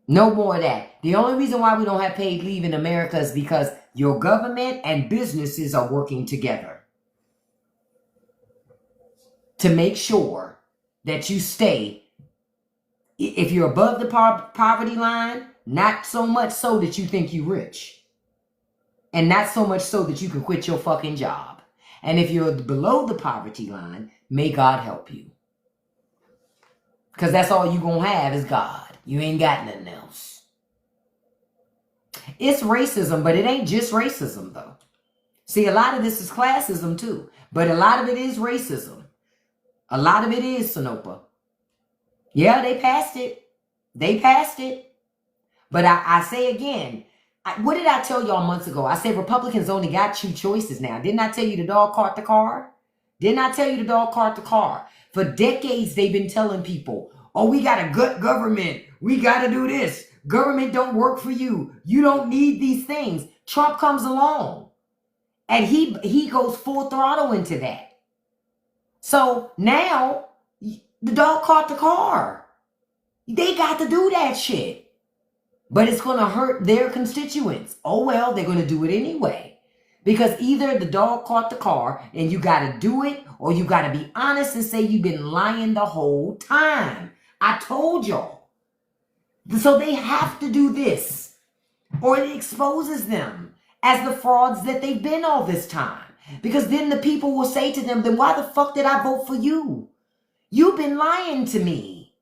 No more of that. The only reason why we don't have paid leave in America is because your government and businesses are working together to make sure that you stay. If you're above the poverty line, not so much so that you think you're rich. And not so much so that you can quit your fucking job. And if you're below the poverty line, may God help you. Because that's all you're going to have is God. You ain't got nothing else. It's racism, but it ain't just racism, though. See, a lot of this is classism too, but a lot of it is racism. A lot of it is Sinopa. Yeah, they passed it. They passed it. But I say again, what did I tell y'all months ago? I said Republicans only got two choices now. Didn't I tell you the dog caught the car? Didn't I tell you the dog caught the car? For decades, they've been telling people, oh, we got a good government. We got to do this. Government don't work for you. You don't need these things. Trump comes along and he goes full throttle into that. So now the dog caught the car. They got to do that shit. But it's going to hurt their constituents. Oh, well, they're going to do it anyway. Because either the dog caught the car and you got to do it, or you got to be honest and say you've been lying the whole time. I told y'all. So they have to do this, or it exposes them as the frauds that they've been all this time. Because then the people will say to them, then why the fuck did I vote for you? You've been lying to me.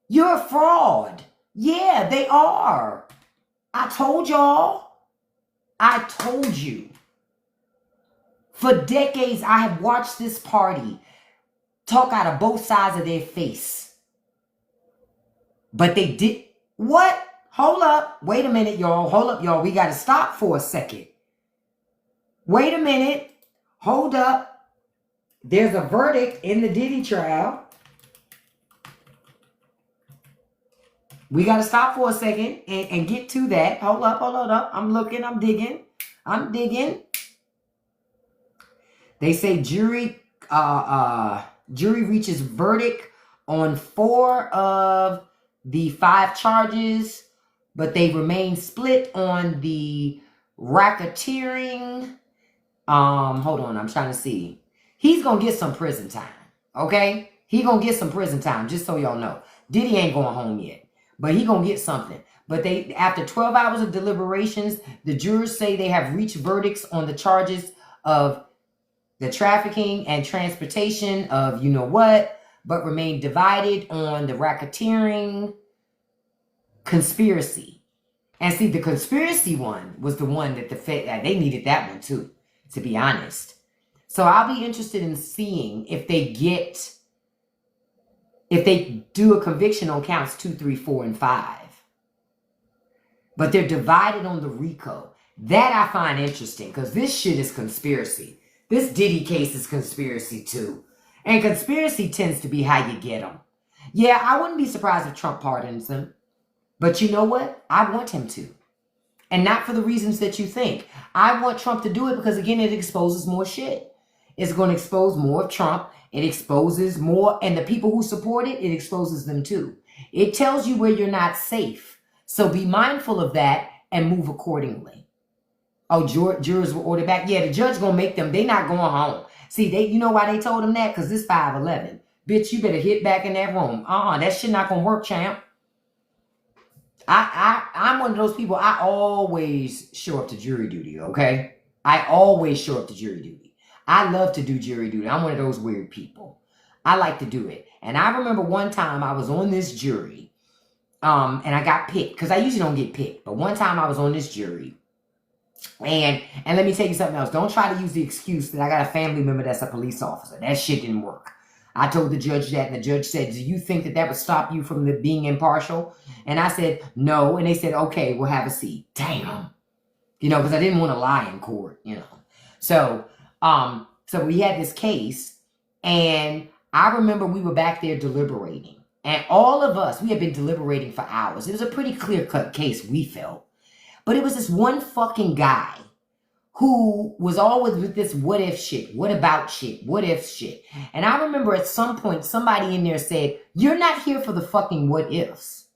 You're a fraud. Yeah, they are. I told y'all. I told you. For decades, I have watched this party talk out of both sides of their face. But they did. What? Hold up. Wait a minute, y'all. Hold up, y'all. We got to stop for a second. Wait a minute. Hold up. There's a verdict in the Diddy trial. We got to stop for a second and get to that. Hold up. I'm looking, I'm digging. They say jury reaches verdict on 4 of the 5 charges, but they remain split on the racketeering. Hold on, I'm trying to see. He's going to get some prison time, okay? He going to get some prison time, just so y'all know. Diddy ain't going home yet. But he gonna get something. But they, after 12 hours of deliberations, the jurors say they have reached verdicts on the charges of the trafficking and transportation of you know what, but remain divided on the racketeering conspiracy. And see, the conspiracy one was the one that the Fed, they needed that one too, to be honest. So I'll be interested in seeing if they do a conviction on counts 2, 3, 4, and 5. But they're divided on the RICO. That I find interesting because this shit is conspiracy. This Diddy case is conspiracy too. And conspiracy tends to be how you get them. Yeah, I wouldn't be surprised if Trump pardons him. But you know what? I want him to. And not for the reasons that you think. I want Trump to do it because, again, it exposes more shit. It's going to expose more of Trump. It exposes more, and the people who support it, it exposes them too. It tells you where you're not safe. So be mindful of that and move accordingly. Oh, jurors were ordered back. Yeah, the judge gonna make them. They not going home. See, you know why they told them that? Because this 511. Bitch, you better hit back in that room. That shit not gonna work, champ. I'm one of those people, I always show up to jury duty, okay? I always show up to jury duty. I love to do jury duty. I'm one of those weird people. I like to do it. And I remember one time I was on this jury, and I got picked, because I usually don't get picked. But one time I was on this jury, and let me tell you something else. Don't try to use the excuse that I got a family member that's a police officer. That shit didn't work. I told the judge that, and the judge said, do you think that would stop you from being impartial? And I said, no. And they said, okay, we'll have a seat. Damn. You know, because I didn't want to lie in court, you know. So we had this case, and I remember we were back there deliberating. And all of us, we had been deliberating for hours. It was a pretty clear-cut case, we felt. But it was this one fucking guy who was always with this what if shit, what about shit, what if shit. And I remember at some point somebody in there said, you're not here for the fucking what ifs.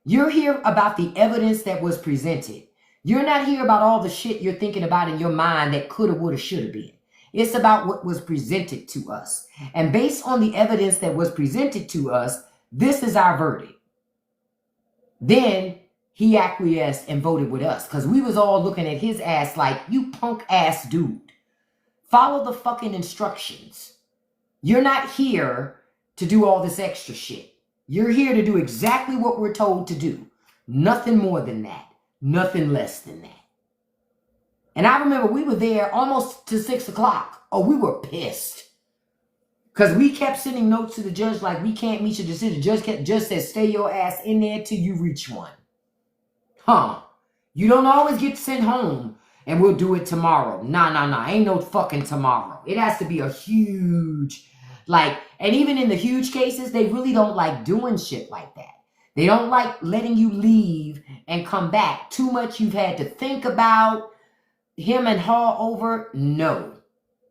You're here about the evidence that was presented. You're not here about all the shit you're thinking about in your mind that coulda, woulda, shoulda been. It's about what was presented to us. And based on the evidence that was presented to us, this is our verdict. Then he acquiesced and voted with us because we was all looking at his ass like, you punk ass dude. Follow the fucking instructions. You're not here to do all this extra shit. You're here to do exactly what we're told to do. Nothing more than that. Nothing less than that. And I remember we were there almost to 6 o'clock. Oh, we were pissed. Because we kept sending notes to the judge like, we can't meet your decision. Judge said, stay your ass in there till you reach one. Huh. You don't always get sent home and we'll do it tomorrow. Nah. Ain't no fucking tomorrow. It has to be a huge, like, and even in the huge cases, they really don't like doing shit like that. They don't like letting you leave and come back. Too much you've had to think about, him and her over. No.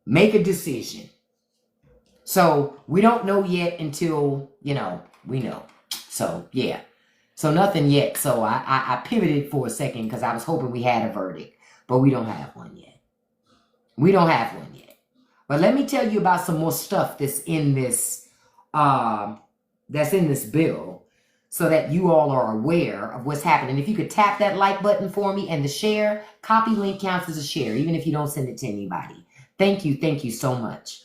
Make a decision. So we don't know yet until, we know. So, yeah. So nothing yet. So I pivoted for a second because I was hoping we had a verdict. But we don't have one yet. We don't have one yet. But let me tell you about some more stuff that's in this bill so that you all are aware of what's happening. If you could tap that like button for me and the share, copy link counts as a share, even if you don't send it to anybody. Thank you so much.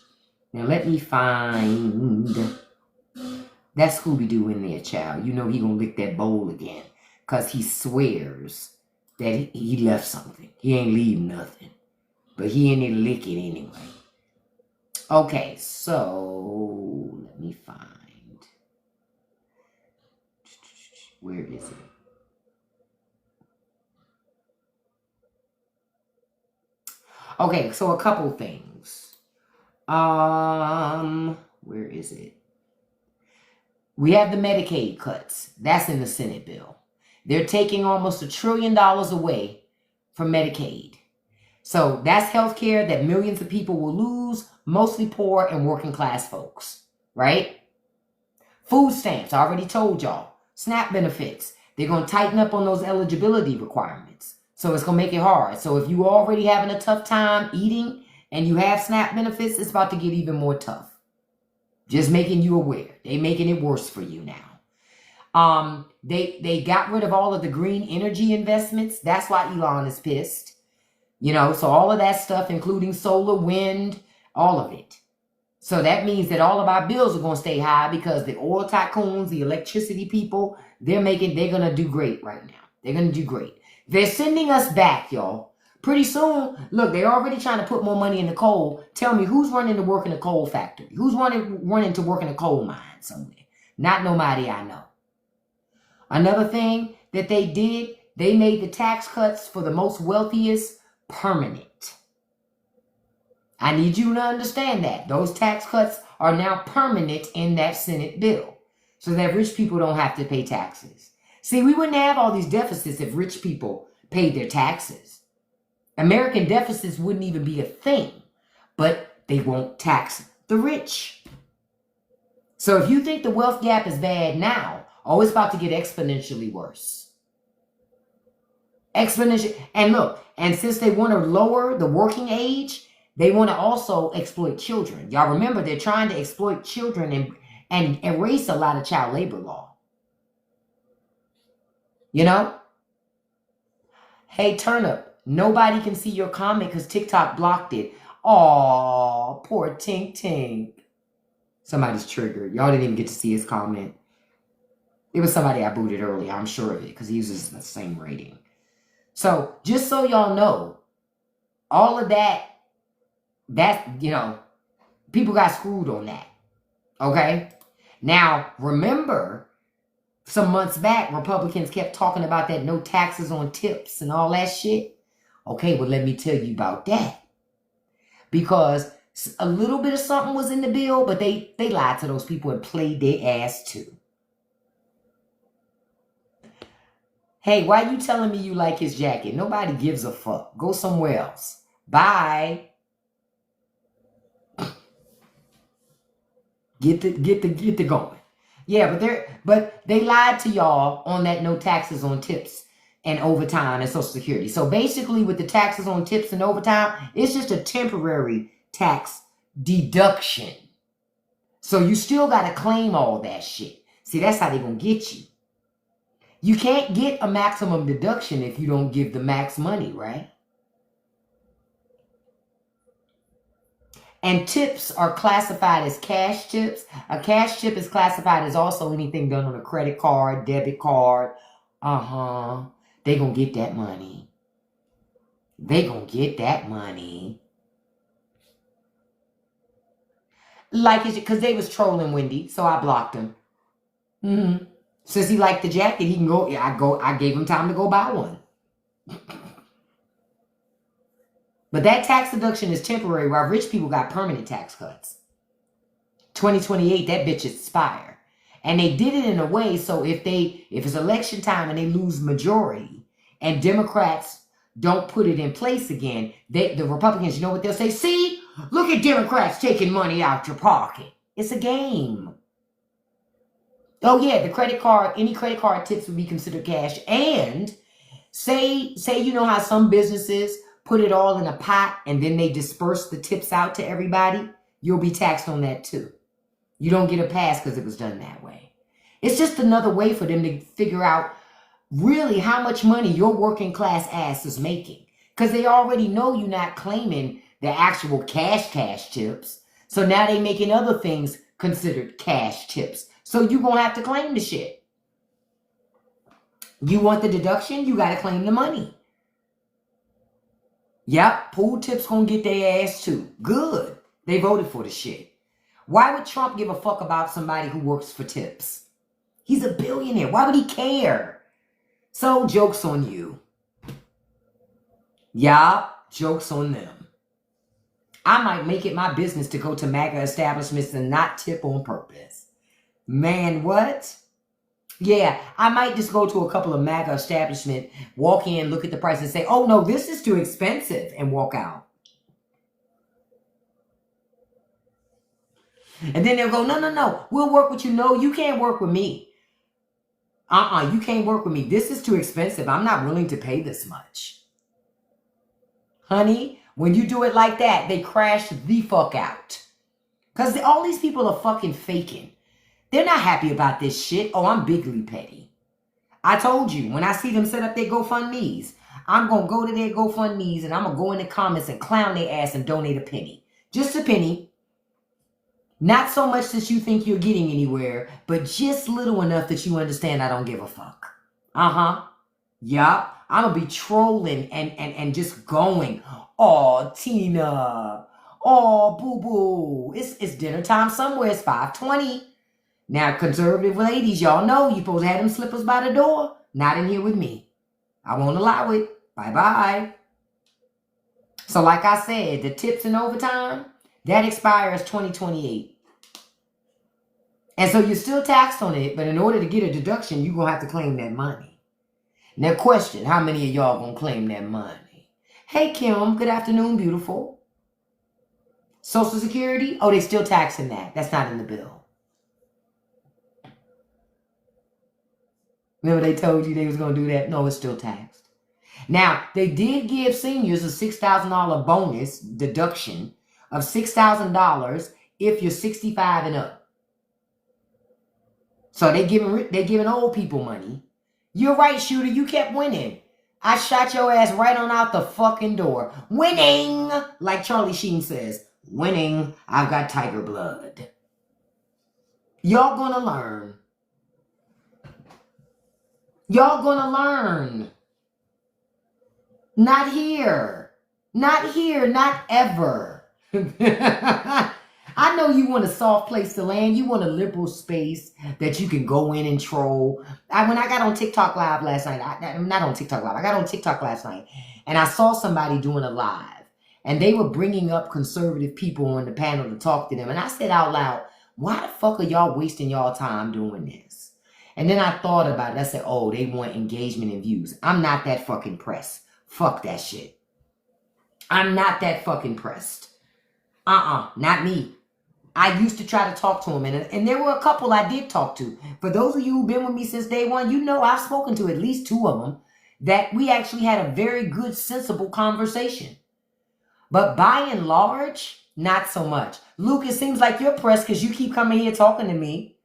Now let me find that Scooby-Doo in there, child. You know he gonna lick that bowl again because he swears that he left something. He ain't leave nothing. But he in there lick it anyway. Okay, so let me find. Where is it? Okay, so a couple things. Where is it? We have the Medicaid cuts. That's in the Senate bill. They're taking almost $1 trillion away from Medicaid. So that's health care that millions of people will lose, mostly poor and working class folks, right? Food stamps, I already told y'all. SNAP benefits, they're going to tighten up on those eligibility requirements. So it's going to make it hard. So if you already having a tough time eating and you have SNAP benefits, it's about to get even more tough. Just making you aware. They're making it worse for you now. They got rid of all of the green energy investments. That's why Elon is pissed. So all of that stuff, including solar, wind, all of it. So that means that all of our bills are going to stay high because the oil tycoons, the electricity people, they're going to do great right now. They're going to do great. They're sending us back, y'all. Pretty soon, look, they're already trying to put more money in the coal. Tell me, who's running to work in a coal factory? Who's running to work in a coal mine somewhere? Not nobody I know. Another thing that they did, they made the tax cuts for the most wealthiest permanent. I need you to understand that. Those tax cuts are now permanent in that Senate bill so that rich people don't have to pay taxes. See, we wouldn't have all these deficits if rich people paid their taxes. American deficits wouldn't even be a thing, but they won't tax the rich. So if you think the wealth gap is bad now, oh, it's about to get exponentially worse. Exponential. And look, and since they want to lower the working age, they want to also exploit children. Y'all remember, they're trying to exploit children and erase a lot of child labor law. Hey, Turnip, nobody can see your comment because TikTok blocked it. Aw, poor Tink Tink. Somebody's triggered. Y'all didn't even get to see his comment. It was somebody I booted earlier. I'm sure of it because he uses the same rating. So just so y'all know, all of that, people got screwed on that. Okay? Now, remember, some months back, Republicans kept talking about that no taxes on tips and all that shit. Okay, well, let me tell you about that. Because a little bit of something was in the bill, but they lied to those people and played their ass too. Hey, why you telling me you like his jacket? Nobody gives a fuck. Go somewhere else. Bye. Get the going. Yeah, but they lied to y'all on that no taxes on tips and overtime and Social Security. So basically with the taxes on tips and overtime, it's just a temporary tax deduction. So you still got to claim all that shit. See, that's how they're going to get you. You can't get a maximum deduction if you don't give the max money, right? And tips are classified as cash tips. A cash tip is classified as also anything done on a credit card, debit card. They gonna get that money. They gonna get that money. Like it, because they was trolling Wendy, so I blocked him. Since he liked the jacket, he can go. I gave him time to go buy one. But that tax deduction is temporary, while rich people got permanent tax cuts. 2028, that bitch expire. And they did it in a way so if it's election time and they lose majority and Democrats don't put it in place again, the Republicans, you know what they'll say? See, look at Democrats taking money out your pocket. It's a game. Oh yeah, the credit card, any credit card tips would be considered cash. And say you know how some businesses put it all in a pot and then they disperse the tips out to everybody? You'll be taxed on that too. You don't get a pass because it was done that way. It's just another way for them to figure out really how much money your working class ass is making. Because they already know you're not claiming the actual cash tips. So now they making other things considered cash tips. So you're going to have to claim the shit. You want the deduction? You got to claim the money. Yep, pool tips going to get their ass too. Good. They voted for the shit. Why would Trump give a fuck about somebody who works for tips? He's a billionaire. Why would he care? So, joke's on you. Yup, joke's on them. I might make it my business to go to MAGA establishments and not tip on purpose. Man, what? Yeah, I might just go to a couple of MAGA establishments, walk in, look at the price and say, oh no, this is too expensive, and walk out. And then they'll go, no, we'll work with you. No, you can't work with me. You can't work with me. This is too expensive. I'm not willing to pay this much. Honey, when you do it like that, they crash the fuck out. Because all these people are fucking faking. They're not happy about this shit. Oh, I'm bigly petty. I told you, when I see them set up their GoFundMes, I'm going to go to their GoFundMes and I'm going to go in the comments and clown their ass and donate a penny. Just a penny. Not so much that you think you're getting anywhere, but just little enough that you understand I don't give a fuck. Yup. I'm going to be trolling and just going, oh, Tina. Oh, boo-boo. It's dinner time somewhere. It's 5:20. Now, conservative ladies, y'all know you're supposed to have them slippers by the door. Not in here with me. I won't allow it. Bye-bye. So like I said, the tips and overtime, that expires 2028. And so you're still taxed on it, but in order to get a deduction, you're going to have to claim that money. Now question, how many of y'all going to claim that money? Hey, Kim, good afternoon, beautiful. Social Security? Oh, they still taxing that. That's not in the bill. Remember they told you they was going to do that? No, it's still taxed. Now, they did give seniors a $6,000 bonus deduction of $6,000 if you're 65 and up. So they giving old people money. You're right, Shooter. You kept winning. I shot your ass right on out the fucking door. Winning! Like Charlie Sheen says. Winning. I've got tiger blood. Y'all gonna learn. Y'all gonna learn. Not here. Not here. Not ever. I know you want a soft place to land. You want a liberal space that you can go in and troll. When I got on TikTok Live last night, I'm not on TikTok Live. I got on TikTok last night and I saw somebody doing a live and they were bringing up conservative people on the panel to talk to them. And I said out loud, why the fuck are y'all wasting y'all time doing this? And then I thought about it. I said, oh, they want engagement and views. I'm not that fucking pressed. Fuck that shit. I'm not that fucking pressed. Not me. I used to try to talk to them, and there were a couple I did talk to. For those of you who've been with me since day one, you know I've spoken to at least 2 of them that we actually had a very good, sensible conversation. But by and large, not so much. Luke, it seems like you're pressed because you keep coming here talking to me.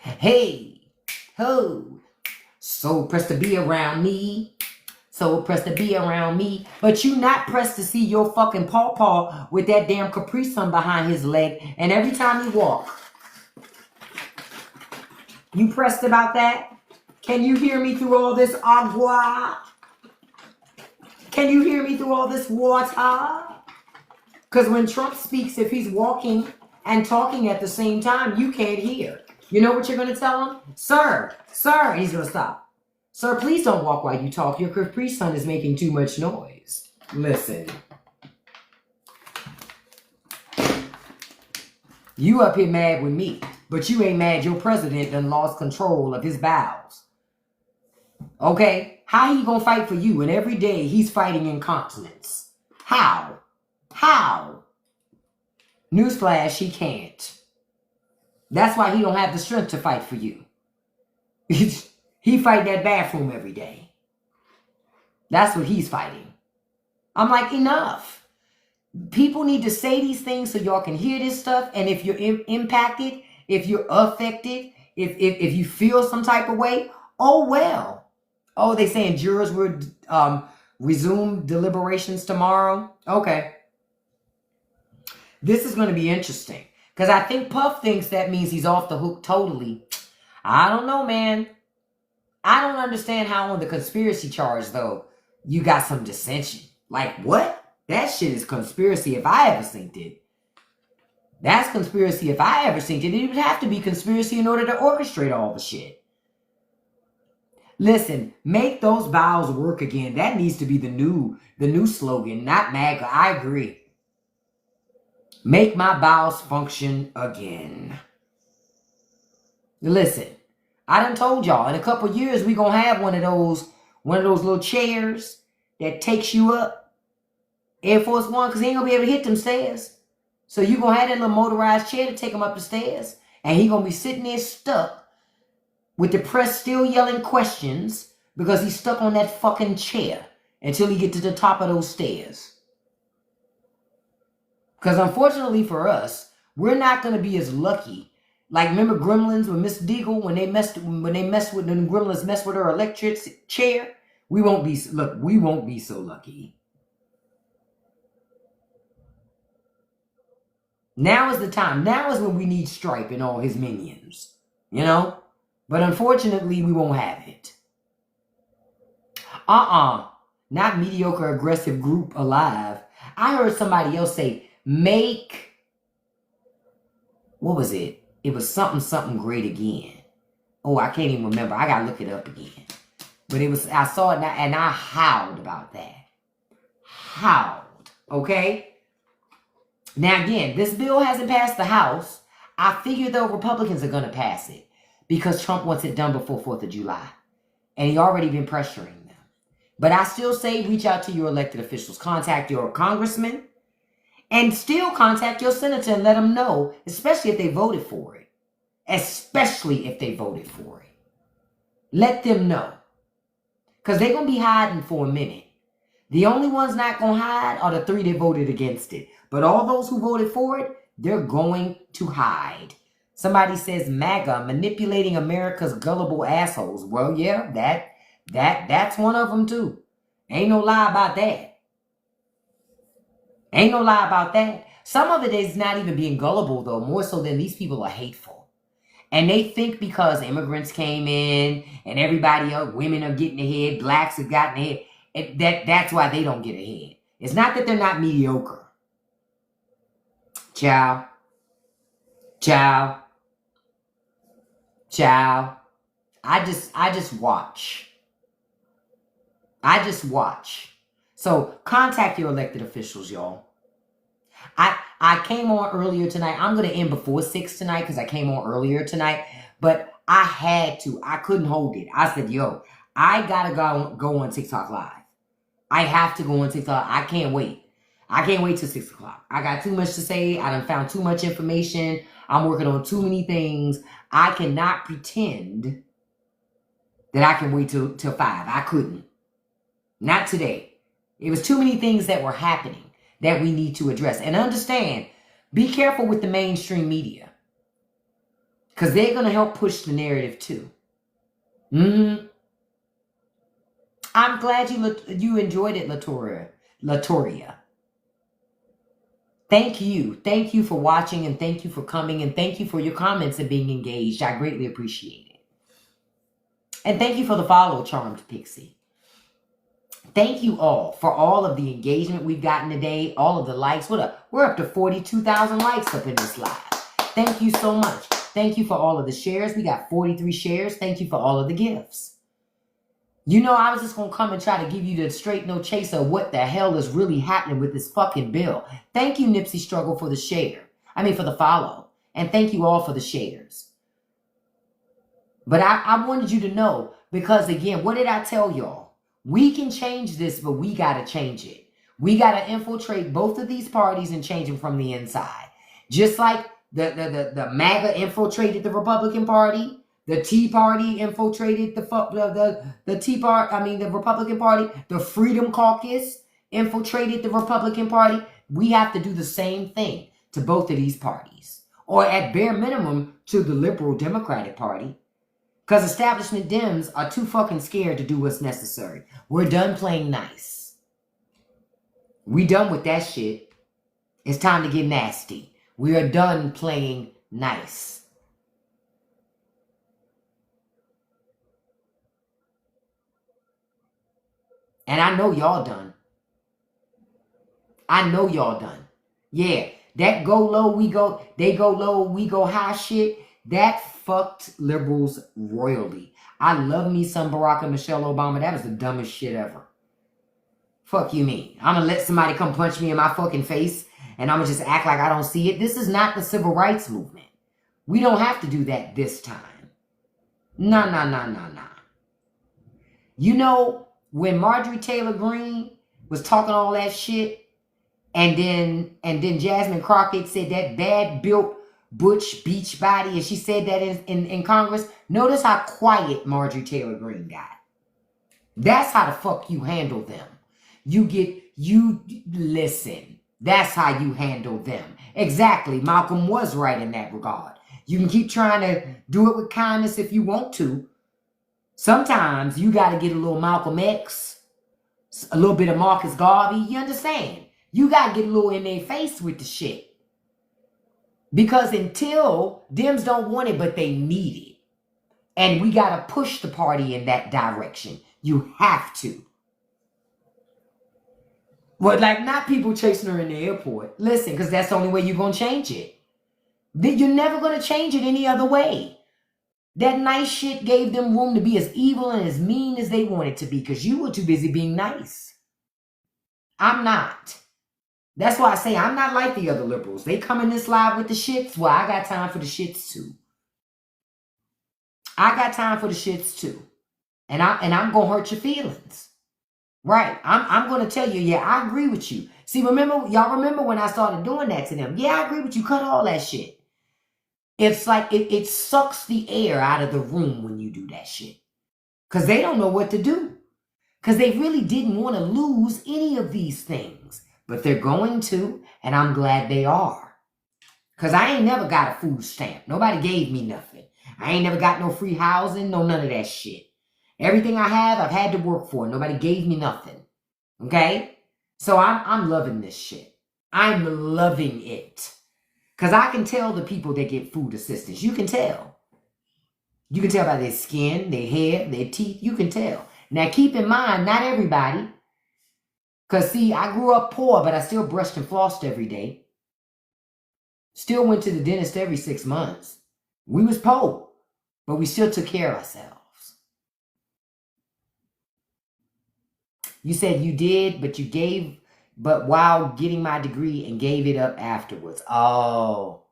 Hey, ho, so pressed to be around me. So pressed to be around me. But you not pressed to see your fucking pawpaw with that damn Capri Sun behind his leg. And every time you walk. You pressed about that? Can you hear me through all this agua? Can you hear me through all this water? Because when Trump speaks, if he's walking and talking at the same time, you can't hear. You know what you're going to tell him? Sir, and he's going to stop. Sir, please don't walk while you talk. Your Capri Sun is making too much noise. Listen. You up here mad with me, but you ain't mad your president done lost control of his bowels. Okay? How he gonna fight for you? And every day he's fighting incontinence. How? Newsflash, he can't. That's why he don't have the strength to fight for you. He fight that bathroom every day. That's what he's fighting. I'm like, enough. People need to say these things so y'all can hear this stuff. And if you're impacted, if you're affected, if you feel some type of way, oh well. Oh, they saying jurors will resume deliberations tomorrow. Okay. This is going to be interesting. Because I think Puff thinks that means he's off the hook totally. I don't know, man. I don't understand how on the conspiracy charge, though, you got some dissension. Like, what? That shit is conspiracy if I ever seen it. That's conspiracy if I ever seen it. It would have to be conspiracy in order to orchestrate all the shit. Listen, make those bowels work again. That needs to be the new slogan, not MAGA. I agree. Make my bowels function again. Listen, I done told y'all, in a couple years, we gonna have one of those little chairs that takes you up. Air Force One, because he ain't gonna be able to hit them stairs. So you gonna have that little motorized chair to take him up the stairs. And he gonna be sitting there stuck with the press still yelling questions because he's stuck on that fucking chair until he get to the top of those stairs. Because unfortunately for us, we're not gonna be as lucky. Like, remember Gremlins with Miss Deagle when they messed with the Gremlins messed with her electric chair? We won't be so lucky. Now is the time. Now is when we need Stripe and all his minions. You know? But unfortunately, we won't have it. Not mediocre aggressive group alive. I heard somebody else say, what was it? It was something great again. Oh, I can't even remember. I gotta look it up again. But I saw it and I howled about that. Howled. Okay? Now again, this bill hasn't passed the House. I figure though Republicans are gonna pass it because Trump wants it done before 4th of July. And he already been pressuring them. But I still say reach out to your elected officials. Contact your congressman. And still contact your senator and let them know, especially if they voted for it. Especially if they voted for it. Let them know. Because they're going to be hiding for a minute. The only ones not going to hide are the 3 that voted against it. But all those who voted for it, they're going to hide. Somebody says MAGA, manipulating America's gullible assholes. Well, yeah, that's one of them too. Ain't no lie about that. Ain't no lie about that. Some of it is not even being gullible, though, more so than these people are hateful. And they think because immigrants came in and everybody else, women are getting ahead, blacks have gotten ahead, that's why they don't get ahead. It's not that they're not mediocre. Ciao. I just watch. I just watch. So contact your elected officials, y'all. I came on earlier tonight. I'm going to end before 6 tonight because I came on earlier tonight. But I had to. I couldn't hold it. I said, yo, I got to go on TikTok Live. I have to go on TikTok. I can't wait. I can't wait till 6 o'clock. I got too much to say. I done found too much information. I'm working on too many things. I cannot pretend that I can wait till 5. I couldn't. Not today. It was too many things that were happening that we need to address. And understand, be careful with the mainstream media. Because they're going to help push the narrative too. I'm glad you enjoyed it, Latoria. Thank you. Thank you for watching and thank you for coming and thank you for your comments and being engaged. I greatly appreciate it. And thank you for the follow, Charmed Pixie. Thank you all for all of the engagement we've gotten today, all of the likes. We're up to 42,000 likes up in this live. Thank you so much. Thank you for all of the shares. We got 43 shares. Thank you for all of the gifts. You know, I was just going to come and try to give you the straight no chaser of what the hell is really happening with this fucking bill. Thank you, Nipsey Struggle, for the for the follow. And thank you all for the shares. But I wanted you to know, because again, what did I tell y'all? We can change this, but we got to change it. We got to infiltrate both of these parties and change them from the inside. Just like the MAGA infiltrated the Republican Party. The Tea Party infiltrated the Republican Party. The Freedom Caucus infiltrated the Republican Party. We have to do the same thing to both of these parties. Or at bare minimum, to the Liberal Democratic Party. Because establishment Dems are too fucking scared to do what's necessary. We're done playing nice. We done with that shit. It's time to get nasty. We are done playing nice. And I know y'all done. I know y'all done. Yeah, that go low, they go low, we go high shit, that fucked liberals royally. I love me some Barack and Michelle Obama. That was the dumbest shit ever. Fuck you mean? I'm gonna let somebody come punch me in my fucking face and I'm gonna just act like I don't see it? This is not the civil rights movement. We don't have to do that this time. Nah. You know, when Marjorie Taylor Greene was talking all that shit, and then Jasmine Crockett said that bad built butch beach body, and she said that in Congress. Notice how quiet Marjorie Taylor Greene got. That's how the fuck you handle them. Listen. That's how you handle them. Exactly. Malcolm was right in that regard. You can keep trying to do it with kindness if you want to. Sometimes you got to get a little Malcolm X, a little bit of Marcus Garvey. You understand? You got to get a little in their face with the shit. Because until Dems don't want it, but they need it. And we got to push the party in that direction. You have to. Well, like not people chasing her in the airport. Listen, because that's the only way you're going to change it. You're never going to change it any other way. That nice shit gave them room to be as evil and as mean as they wanted to be because you were too busy being nice. I'm not. That's why I say I'm not like the other liberals. They come in this live with the shits. Well, I got time for the shits too. I got time for the shits too. And I'm going to hurt your feelings. Right. I'm going to tell you, yeah, I agree with you. See, y'all remember when I started doing that to them? Yeah, I agree with you. Cut all that shit. It's like it sucks the air out of the room when you do that shit. Because they don't know what to do. Because they really didn't want to lose any of these things. But they're going to, and I'm glad they are. Because I ain't never got a food stamp. Nobody gave me nothing. I ain't never got no free housing, none of that shit. Everything I have, I've had to work for. Nobody gave me nothing. Okay? So I'm loving this shit. I'm loving it. Because I can tell the people that get food assistance. You can tell. You can tell by their skin, their hair, their teeth. You can tell. Now, keep in mind, not everybody. Because, see, I grew up poor, but I still brushed and flossed every day. Still went to the dentist every 6 months. We was poor, but we still took care of ourselves. You said you did, but you gave... But while getting my degree and gave it up afterwards. Oh.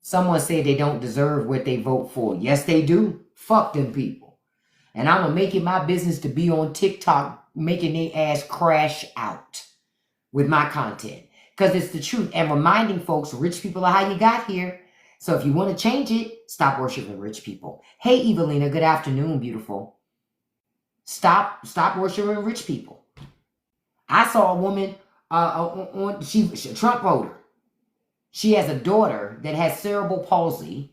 Someone said they don't deserve what they vote for. Yes, they do. Fuck them people. And I'm going to make it my business to be on TikTok making their ass crash out with my content. Because it's the truth. And reminding folks, rich people are how you got here. So if you want to change it, stop worshiping rich people. Hey, Evelina, good afternoon, beautiful. Stop worshiping rich people. I saw a woman, she's a Trump voter. She has a daughter that has cerebral palsy.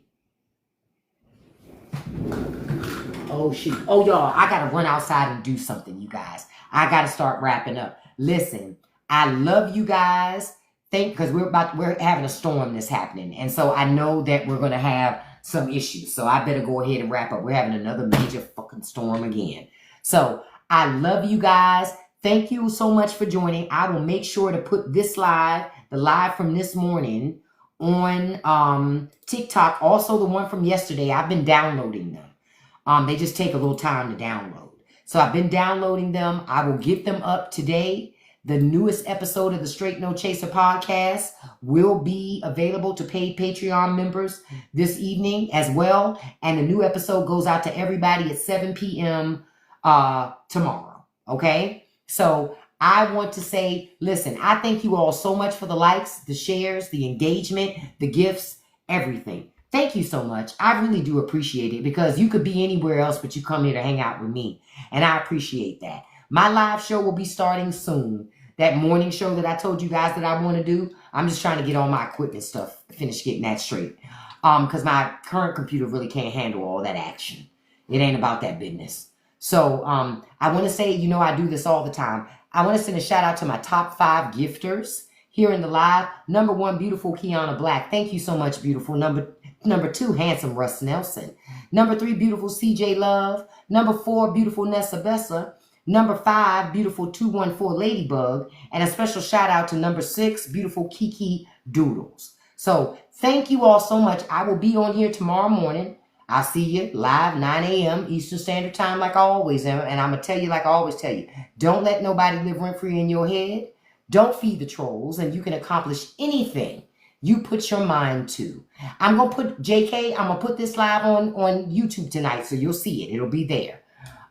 Oh, shit. Oh, y'all, I got to run outside and do something, you guys. I got to start wrapping up. Listen, I love you guys. Because we're having a storm that's happening. And so I know that we're going to have some issues. So I better go ahead and wrap up. We're having another major fucking storm again. So I love you guys. Thank you so much for joining. I will make sure to put this live, the live from this morning, on TikTok. Also the one from yesterday. I've been downloading them. They just take a little time to download. So I've been downloading them. I will get them up today. The newest episode of the Straight No Chaser podcast will be available to paid Patreon members this evening as well. And the new episode goes out to everybody at 7 p.m. Tomorrow. Okay? So I want to say, listen, I thank you all so much for the likes, the shares, the engagement, the gifts, everything. Thank you so much. I really do appreciate it because you could be anywhere else, but you come here to hang out with me. And I appreciate that. My live show will be starting soon. That morning show that I told you guys that I want to do, I'm just trying to get all my equipment stuff, finish getting that straight. Because my current computer really can't handle all that action. It ain't about that business. So I want to say, you know, I do this all the time. I want to send a shout out to my top 5 gifters here in the live. Number 1, beautiful Kiana Black. Thank you so much, beautiful. Number 2, handsome Russ Nelson. Number 3, beautiful CJ Love. Number 4, beautiful Nessa Bessa. Number 5, beautiful 214 Ladybug. And a special shout out to number 6, beautiful Kiki Doodles. So thank you all so much. I will be on here tomorrow morning. I'll see you live 9 a.m. Eastern Standard Time like I always am. And I'm going to tell you like I always tell you. Don't let nobody live rent-free in your head. Don't feed the trolls. And you can accomplish anything you put your mind to. I'm going to put, JK, I'm going to put this live on YouTube tonight. So you'll see it. It'll be there.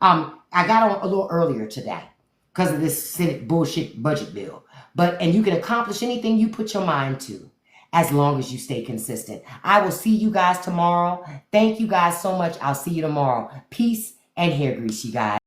I got on a little earlier today because of this Senate bullshit budget bill. And you can accomplish anything you put your mind to as long as you stay consistent. I will see you guys tomorrow. Thank you guys so much. I'll see you tomorrow. Peace and hair grease, you guys.